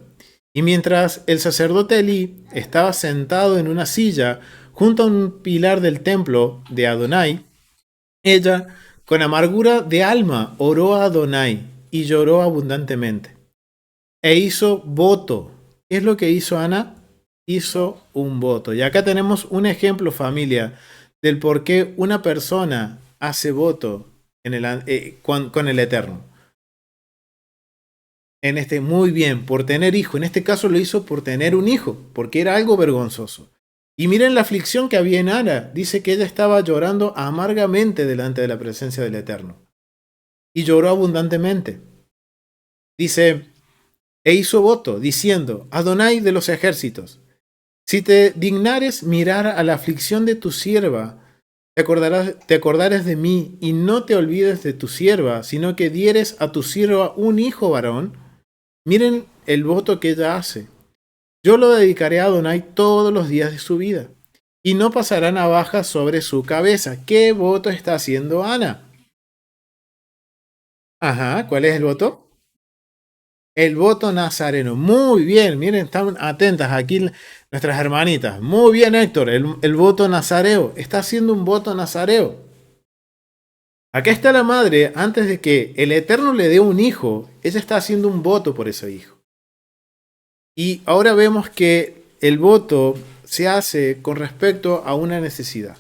Y mientras el sacerdote Elí estaba sentado en una silla junto a un pilar del templo de Adonai, ella, con amargura de alma, oró a Adonai y lloró abundantemente. E hizo voto. ¿Qué es lo que hizo Ana? Hizo un voto. Y acá tenemos un ejemplo, familia, del por qué una persona hace voto con el Eterno. Muy bien, por tener hijo. En este caso lo hizo por tener un hijo, porque era algo vergonzoso. Y miren la aflicción que había en Ana. Dice que ella estaba llorando amargamente delante de la presencia del Eterno. Y lloró abundantemente. Dice, e hizo voto, diciendo, Adonai de los ejércitos, si te dignares mirar a la aflicción de tu sierva, te acordarás de mí y no te olvides de tu sierva, sino que dieres a tu sierva un hijo varón. Miren el voto que ella hace. Yo lo dedicaré a Adonai todos los días de su vida, y no pasará navaja sobre su cabeza. ¿Qué voto está haciendo Ana? Ajá, ¿cuál es el voto? El voto nazareno. Muy bien, miren, están atentas aquí nuestras hermanitas. Muy bien, Héctor, el voto nazareo. Está haciendo un voto nazareo. Acá está la madre, antes de que el Eterno le dé un hijo, ella está haciendo un voto por ese hijo. Y ahora vemos que el voto se hace con respecto a una necesidad.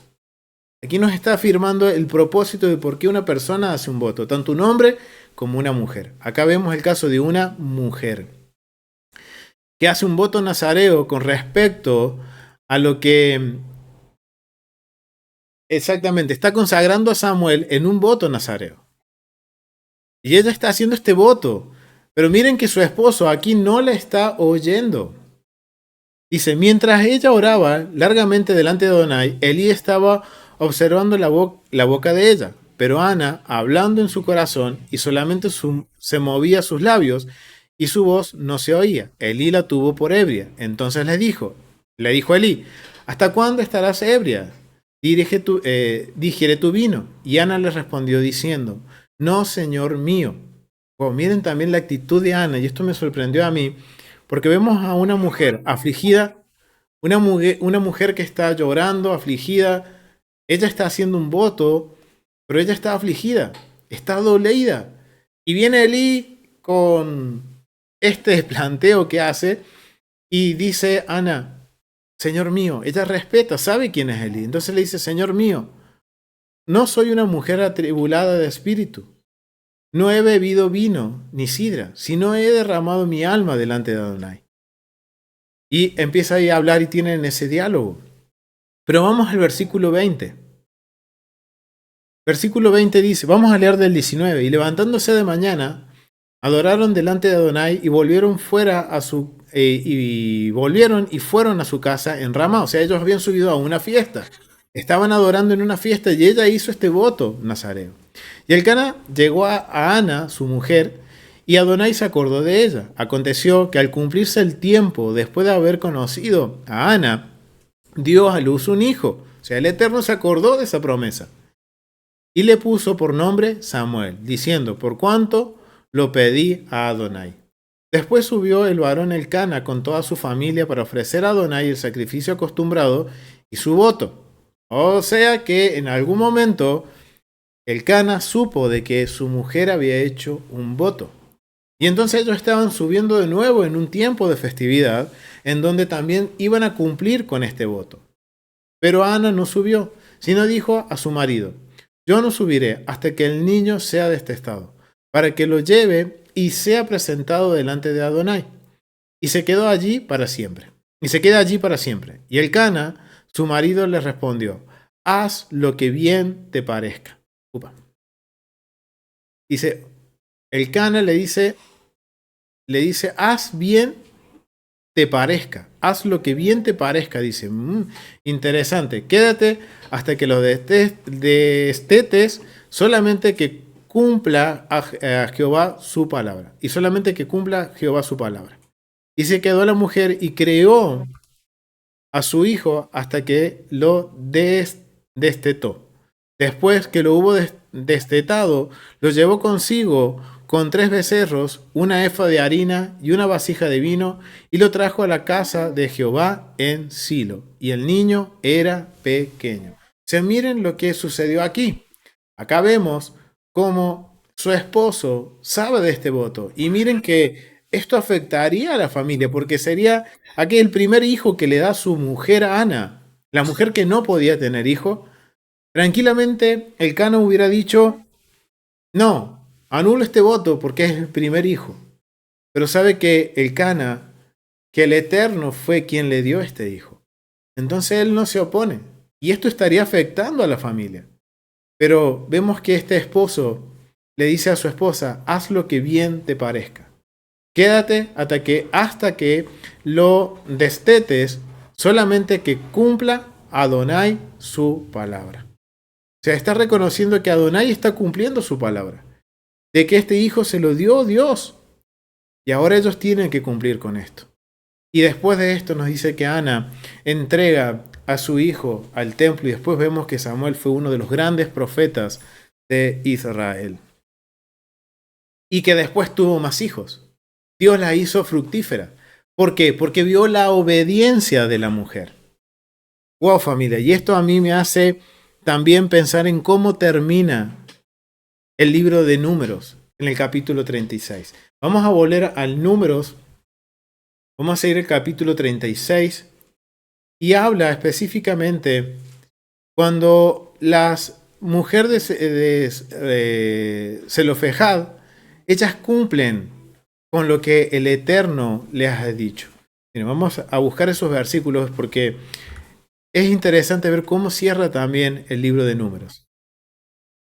Aquí nos está afirmando el propósito de por qué una persona hace un voto, tanto un hombre como una mujer. Acá vemos el caso de una mujer que hace un voto nazareo con respecto a lo que exactamente está consagrando a Samuel en un voto nazareo. Y ella está haciendo este voto, pero miren que su esposo aquí no la está oyendo. Dice, mientras ella oraba largamente delante de Adonai, Elí estaba observando la boca de ella, pero Ana, hablando en su corazón, y solamente se movía sus labios, y su voz no se oía. Elí la tuvo por ebria. Entonces le dijo Elí, ¿hasta cuándo estarás ebria? Digiere tu vino. Y Ana le respondió diciendo, no, Señor mío. Oh, miren también la actitud de Ana, y esto me sorprendió a mí, porque vemos a una mujer afligida, una mujer que está llorando, afligida. Ella está haciendo un voto, pero ella está afligida, está dolida. Y viene Elí con este planteo que hace y dice, Ana, Señor mío, ella respeta, sabe quién es Elí. Entonces le dice, Señor mío, no soy una mujer atribulada de espíritu. No he bebido vino ni sidra, sino he derramado mi alma delante de Adonai. Y empieza ahí a hablar y tienen ese diálogo. Pero vamos al versículo 20. Versículo 20 dice, vamos a leer del 19. Y levantándose de mañana, adoraron delante de Adonai y volvieron y fueron a su casa en Ramá. O sea, ellos habían subido a una fiesta. Estaban adorando en una fiesta y ella hizo este voto nazareo. Y Elcana llegó a Ana, su mujer, y Adonai se acordó de ella. Aconteció que al cumplirse el tiempo, después de haber conocido a Ana, dio a luz un hijo. O sea, el Eterno se acordó de esa promesa. Y le puso por nombre Samuel, diciendo, por cuanto lo pedí a Adonai. Después subió el varón Elcana con toda su familia para ofrecer a Adonai el sacrificio acostumbrado y su voto. O sea que en algún momento Elcana supo de que su mujer había hecho un voto. Y entonces ellos estaban subiendo de nuevo en un tiempo de festividad en donde también iban a cumplir con este voto. Pero Ana no subió, sino dijo a su marido, yo no subiré hasta que el niño sea destestado, para que lo lleve y sea presentado delante de Adonai. Y se quedó allí para siempre. Y se queda allí para siempre. Y Elcana, su marido, le respondió, haz lo que bien te parezca. Dice, Elcana le dice, haz bien te parezca, haz lo que bien te parezca. Dice, interesante, quédate hasta que lo destetes, solamente que cumpla a Jehová su palabra. Y solamente que cumpla Jehová su palabra. Y se quedó la mujer y creó a su hijo hasta que lo destetó. Después que lo hubo destetado, lo llevó consigo con 3 becerros, una efa de harina y una vasija de vino, y lo trajo a la casa de Jehová en Silo. Y el niño era pequeño. Se miren lo que sucedió aquí. Acá vemos cómo su esposo sabe de este voto. Y miren que esto afectaría a la familia, porque sería aquel primer hijo que le da su mujer a Ana, la mujer que no podía tener hijo. Tranquilamente, el Cana hubiera dicho, no, anulo este voto porque es el primer hijo. Pero sabe que el Cana, que el Eterno fue quien le dio este hijo. Entonces él no se opone. Y esto estaría afectando a la familia. Pero vemos que este esposo le dice a su esposa, haz lo que bien te parezca. Quédate hasta que lo destetes, solamente que cumpla Adonai su palabra. O sea, está reconociendo que Adonai está cumpliendo su palabra, de que este hijo se lo dio Dios. Y ahora ellos tienen que cumplir con esto. Y después de esto nos dice que Ana entrega a su hijo al templo y después vemos que Samuel fue uno de los grandes profetas de Israel. Y que después tuvo más hijos. Dios la hizo fructífera. ¿Por qué? Porque vio la obediencia de la mujer. Wow, familia. Y esto a mí me hace también pensar en cómo termina el libro de Números en el capítulo 36. Vamos a volver al Números. Vamos a seguir el capítulo 36 y habla específicamente cuando las mujeres de Zelofejad, ellas cumplen con lo que el Eterno les ha dicho. Miren, vamos a buscar esos versículos porque es interesante ver cómo cierra también el libro de Números.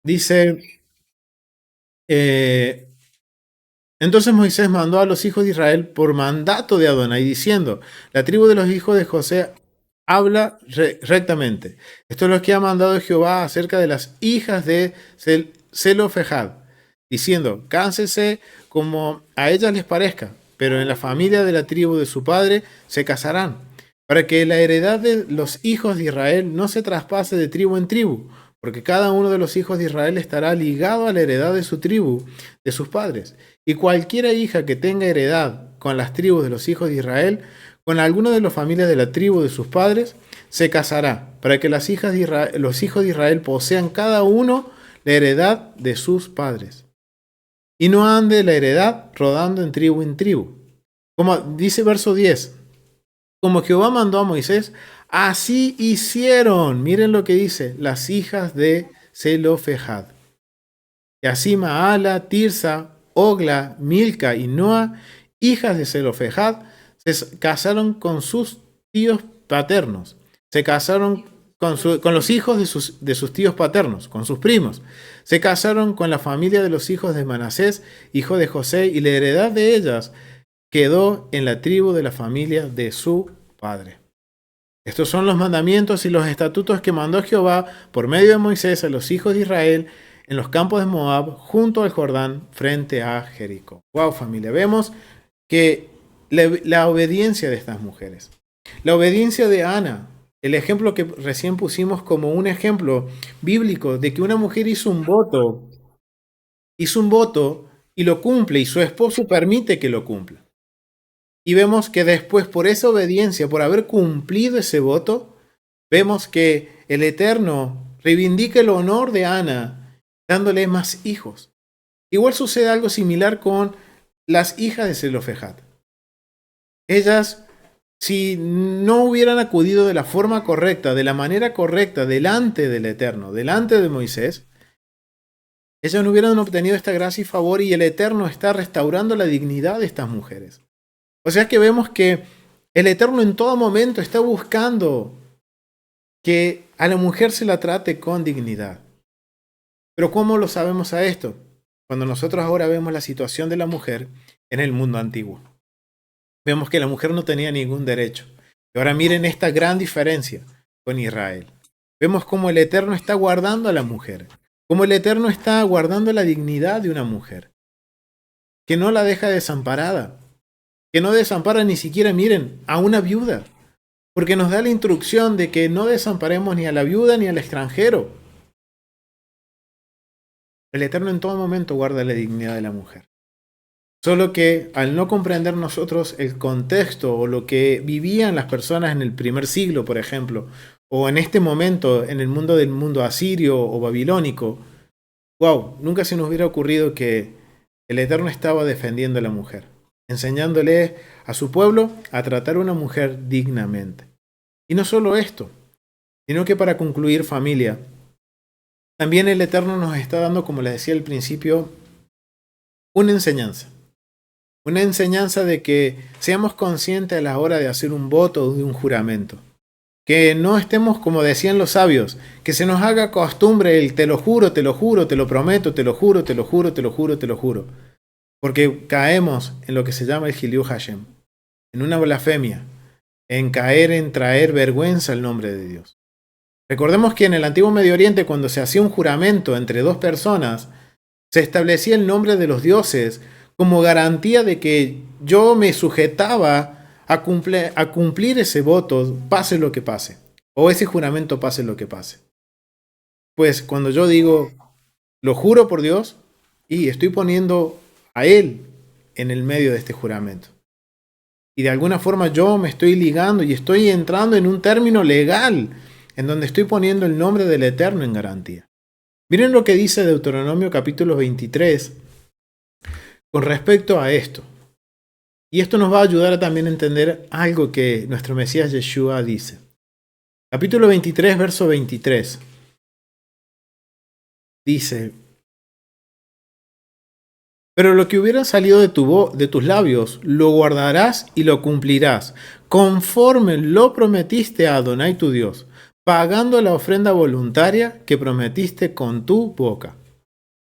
Dice, entonces Moisés mandó a los hijos de Israel por mandato de Adonai, diciendo, la tribu de los hijos de José habla rectamente. Esto es lo que ha mandado Jehová acerca de las hijas de Zelofejad, diciendo, cánsense como a ellas les parezca, pero en la familia de la tribu de su padre se casarán, para que la heredad de los hijos de Israel no se traspase de tribu en tribu, porque cada uno de los hijos de Israel estará ligado a la heredad de su tribu, de sus padres. Y cualquiera hija que tenga heredad con las tribus de los hijos de Israel, con alguna de las familias de la tribu de sus padres, se casará, para que las hijas de Israel, los hijos de Israel posean cada uno la heredad de sus padres. Y no ande la heredad rodando en tribu. Como dice verso 10, como Jehová mandó a Moisés, así hicieron. Miren lo que dice, las hijas de Zelofejad. Y así Maala, Tirsa, Ogla, Milca y Noa, hijas de Zelofejad, se casaron con sus tíos paternos. Se casaron con los hijos de sus tíos paternos, con sus primos. Se casaron con la familia de los hijos de Manasés, hijo de José, y la heredad de ellas quedó en la tribu de la familia de su padre. Estos son los mandamientos y los estatutos que mandó Jehová por medio de Moisés a los hijos de Israel en los campos de Moab, junto al Jordán, frente a Jericó. Wow, familia, vemos que la obediencia de estas mujeres, la obediencia de Ana, el ejemplo que recién pusimos como un ejemplo bíblico de que una mujer hizo un voto y lo cumple y su esposo permite que lo cumpla. Y vemos que después, por esa obediencia, por haber cumplido ese voto, vemos que el Eterno reivindica el honor de Ana, dándole más hijos. Igual sucede algo similar con las hijas de Zelofejad. Ellas, si no hubieran acudido de la forma correcta, de la manera correcta, delante del Eterno, delante de Moisés, ellas no hubieran obtenido esta gracia y favor, y el Eterno está restaurando la dignidad de estas mujeres. O sea que vemos que el Eterno en todo momento está buscando que a la mujer se la trate con dignidad. Pero ¿cómo lo sabemos a esto? Cuando nosotros ahora vemos la situación de la mujer en el mundo antiguo. Vemos que la mujer no tenía ningún derecho. Y ahora miren esta gran diferencia con Israel. Vemos cómo el Eterno está guardando a la mujer. Como el Eterno está guardando la dignidad de una mujer, que no la deja desamparada, que no desampara ni siquiera, miren, a una viuda, porque nos da la instrucción de que no desamparemos ni a la viuda ni al extranjero. El Eterno en todo momento guarda la dignidad de la mujer. Solo que al no comprender nosotros el contexto o lo que vivían las personas en el primer siglo, por ejemplo, o en este momento en el mundo del mundo asirio o babilónico, wow, nunca se nos hubiera ocurrido que el Eterno estaba defendiendo a la mujer, enseñándole a su pueblo a tratar a una mujer dignamente. Y no solo esto, sino que para concluir, familia, también el Eterno nos está dando, como les decía al principio, una enseñanza. Una enseñanza de que seamos conscientes a la hora de hacer un voto o de un juramento. Que no estemos, como decían los sabios, que se nos haga costumbre el te lo juro, te lo juro, te lo prometo, te lo juro, te lo juro, te lo juro, te lo juro. Porque caemos en lo que se llama el Giliú Hashem, en una blasfemia, en caer en traer vergüenza al nombre de Dios. Recordemos que en el antiguo Medio Oriente, cuando se hacía un juramento entre dos personas, se establecía el nombre de los dioses como garantía de que yo me sujetaba a cumplir ese voto, pase lo que pase, o ese juramento pase lo que pase. Pues cuando yo digo, lo juro por Dios, y estoy poniendo a Él en el medio de este juramento. Y de alguna forma yo me estoy ligando y estoy entrando en un término legal, en donde estoy poniendo el nombre del Eterno en garantía. Miren lo que dice Deuteronomio capítulo 23 con respecto a esto. Y esto nos va a ayudar a también entender algo que nuestro Mesías Yeshua dice. Capítulo 23, verso 23. Dice, pero lo que hubiera salido de tus labios, lo guardarás y lo cumplirás, conforme lo prometiste a Adonai tu Dios, pagando la ofrenda voluntaria que prometiste con tu boca.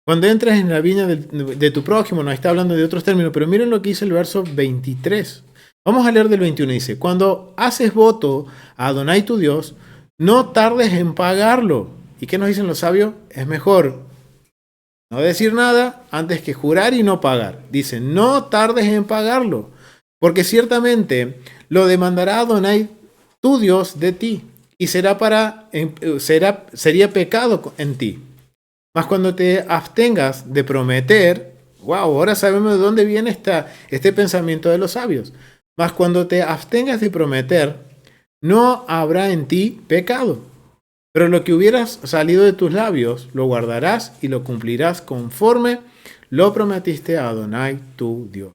Cuando entres en la viña de tu prójimo, no está hablando de otros términos, pero miren lo que dice el verso 23. Vamos a leer del 21, dice, cuando haces voto a Adonai tu Dios, no tardes en pagarlo. ¿Y qué nos dicen los sabios? Es mejor no decir nada antes que jurar y no pagar. Dice, no tardes en pagarlo, porque ciertamente lo demandará Adonai tu Dios de ti, y sería pecado en ti. Mas cuando te abstengas de prometer, wow, ahora sabemos de dónde viene este pensamiento de los sabios. Mas cuando te abstengas de prometer, no habrá en ti pecado. Pero lo que hubieras salido de tus labios, lo guardarás y lo cumplirás conforme lo prometiste a Adonai tu Dios.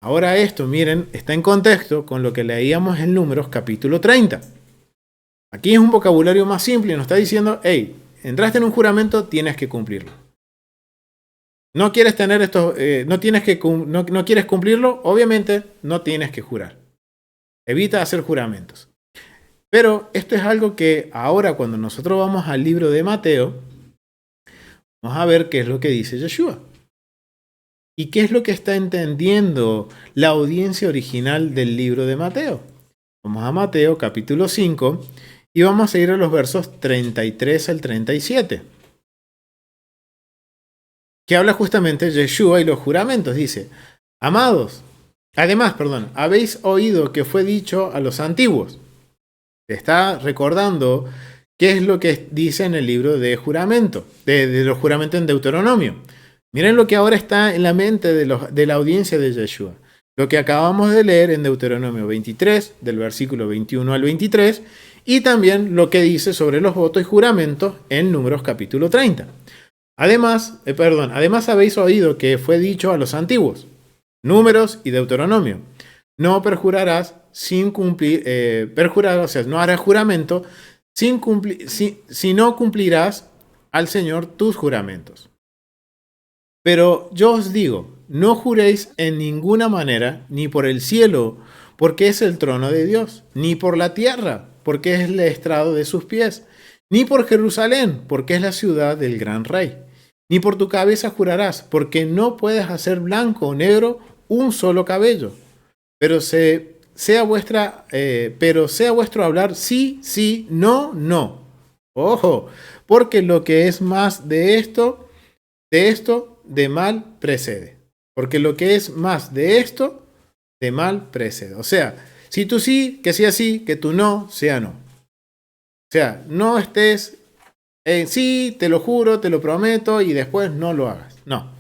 Ahora esto, miren, está en contexto con lo que leíamos en Números capítulo 30. Aquí es un vocabulario más simple y nos está diciendo, hey, entraste en un juramento, tienes que cumplirlo. No quieres tener esto, no quieres cumplirlo, obviamente no tienes que jurar. Evita hacer juramentos. Pero esto es algo que ahora cuando nosotros vamos al libro de Mateo, vamos a ver qué es lo que dice Yeshua. ¿Y qué es lo que está entendiendo la audiencia original del libro de Mateo? Vamos a Mateo capítulo 5 y vamos a ir a los versos 33 al 37. Que habla justamente de Yeshua y los juramentos. Dice, habéis oído que fue dicho a los antiguos. Está recordando qué es lo que dice en el libro de juramento, de los juramentos en Deuteronomio. Miren lo que ahora está en la mente de la audiencia de Yeshua. Lo que acabamos de leer en Deuteronomio 23, del versículo 21 al 23, y también lo que dice sobre los votos y juramentos en Números capítulo 30. Además habéis oído que fue dicho a los antiguos, Números y Deuteronomio, no perjurarás sin cumplir, no harás juramento si no cumplirás al Señor tus juramentos. Pero yo os digo, no juréis en ninguna manera, ni por el cielo, porque es el trono de Dios, ni por la tierra, porque es el estrado de sus pies, ni por Jerusalén, porque es la ciudad del gran rey. Ni por tu cabeza jurarás, porque no puedes hacer blanco o negro un solo cabello. Pero sea vuestro hablar sí, sí, no, no. Ojo, porque lo que es más de esto, de mal precede. Porque lo que es más de esto, de mal precede. O sea, si tú sí, que sea sí, que tú no, sea no. O sea, no estés en sí, te lo juro, te lo prometo, y después no lo hagas. No.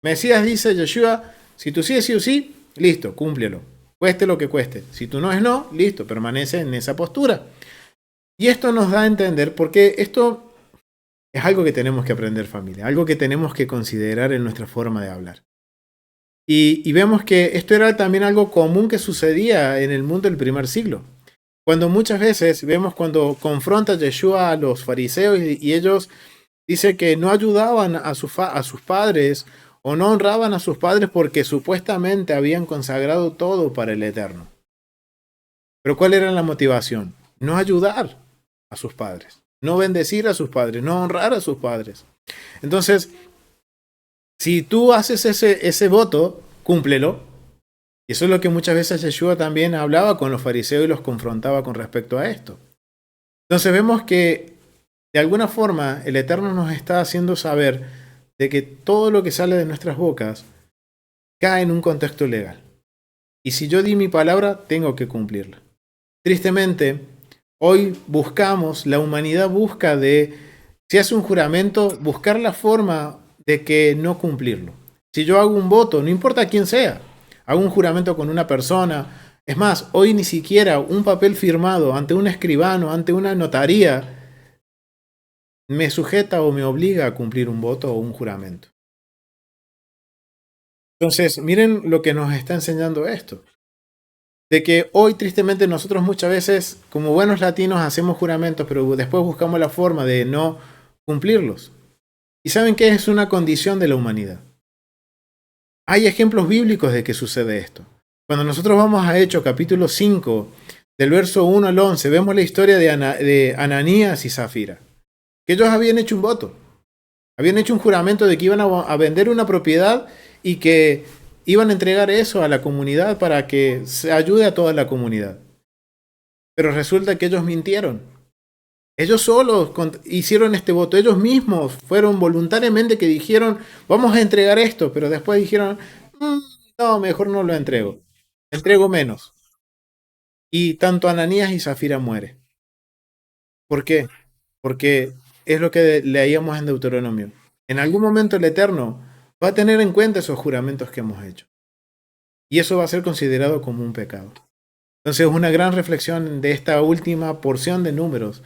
Mesías dice, Yeshua, si tú sí es sí o sí, listo, cúmplelo. Cueste lo que cueste. Si tú no es no, listo, permanece en esa postura. Y esto nos da a entender, porque esto es algo que tenemos que aprender, familia, algo que tenemos que considerar en nuestra forma de hablar. Y vemos que esto era también algo común que sucedía en el mundo del primer siglo. Cuando muchas veces vemos cuando confronta Yeshua a los fariseos y ellos dicen que no ayudaban a sus padres o no honraban a sus padres porque supuestamente habían consagrado todo para el Eterno. Pero ¿cuál era la motivación? No ayudar a sus padres, no bendecir a sus padres, no honrar a sus padres. Entonces, si tú haces ese voto, cúmplelo. Y eso es lo que muchas veces Yeshua también hablaba con los fariseos y los confrontaba con respecto a esto. Entonces vemos que de alguna forma el Eterno nos está haciendo saber de que todo lo que sale de nuestras bocas cae en un contexto legal. Y si yo di mi palabra, tengo que cumplirla. Tristemente, hoy buscamos, la humanidad busca si hace un juramento, buscar la forma de que no cumplirlo. Si yo hago un voto, no importa quién sea, hago un juramento con una persona, es más, hoy ni siquiera un papel firmado ante un escribano, ante una notaría, me sujeta o me obliga a cumplir un voto o un juramento. Entonces, miren lo que nos está enseñando esto. De que hoy tristemente nosotros muchas veces, como buenos latinos, hacemos juramentos, pero después buscamos la forma de no cumplirlos. ¿Y saben qué? Es una condición de la humanidad. Hay ejemplos bíblicos de que sucede esto. Cuando nosotros vamos a Hechos capítulo 5, del verso 1 al 11, vemos la historia de Ananías y Zafira. Que ellos habían hecho un voto. Habían hecho un juramento de que iban a vender una propiedad y que iban a entregar eso a la comunidad para que se ayude a toda la comunidad. Pero resulta que ellos mintieron. Ellos solos hicieron este voto. Ellos mismos fueron voluntariamente que dijeron, vamos a entregar esto. Pero después dijeron, no, mejor no lo entrego. Entrego menos. Y tanto Ananías y Zafira mueren. ¿Por qué? Porque es lo que leíamos en Deuteronomio. En algún momento el Eterno va a tener en cuenta esos juramentos que hemos hecho. Y eso va a ser considerado como un pecado. Entonces, una gran reflexión de esta última porción de Números,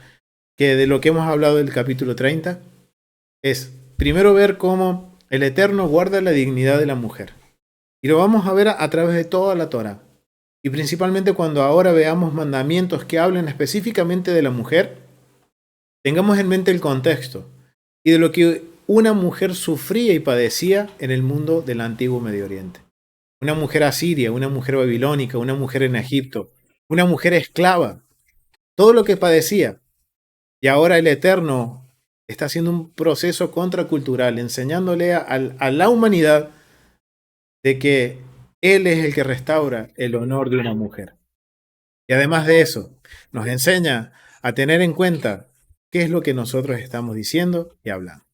que de lo que hemos hablado del capítulo 30, es primero ver cómo el Eterno guarda la dignidad de la mujer. Y lo vamos a ver a través de toda la Torá. Y principalmente cuando ahora veamos mandamientos que hablen específicamente de la mujer, tengamos en mente el contexto y de lo que una mujer sufría y padecía en el mundo del antiguo Medio Oriente. Una mujer asiria, una mujer babilónica, una mujer en Egipto, una mujer esclava, todo lo que padecía. Y ahora el Eterno está haciendo un proceso contracultural, enseñándole a la humanidad de que Él es el que restaura el honor de una mujer. Y además de eso, nos enseña a tener en cuenta qué es lo que nosotros estamos diciendo y hablando.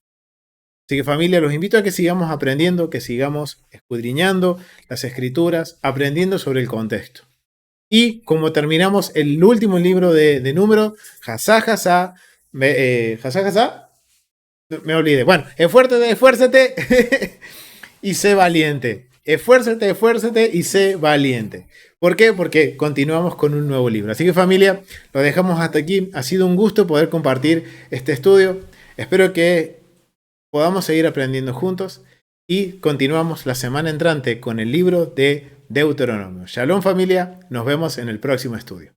Así que familia, los invito a que sigamos aprendiendo, que sigamos escudriñando las escrituras, aprendiendo sobre el contexto. Y como terminamos el último libro de Números, Hasá, me olvidé. Bueno, esfuérzate y sé valiente. Esfuérzate y sé valiente. ¿Por qué? Porque continuamos con un nuevo libro. Así que familia, lo dejamos hasta aquí. Ha sido un gusto poder compartir este estudio. Espero que podamos seguir aprendiendo juntos y continuamos la semana entrante con el libro de Deuteronomio. Shalom familia, nos vemos en el próximo estudio.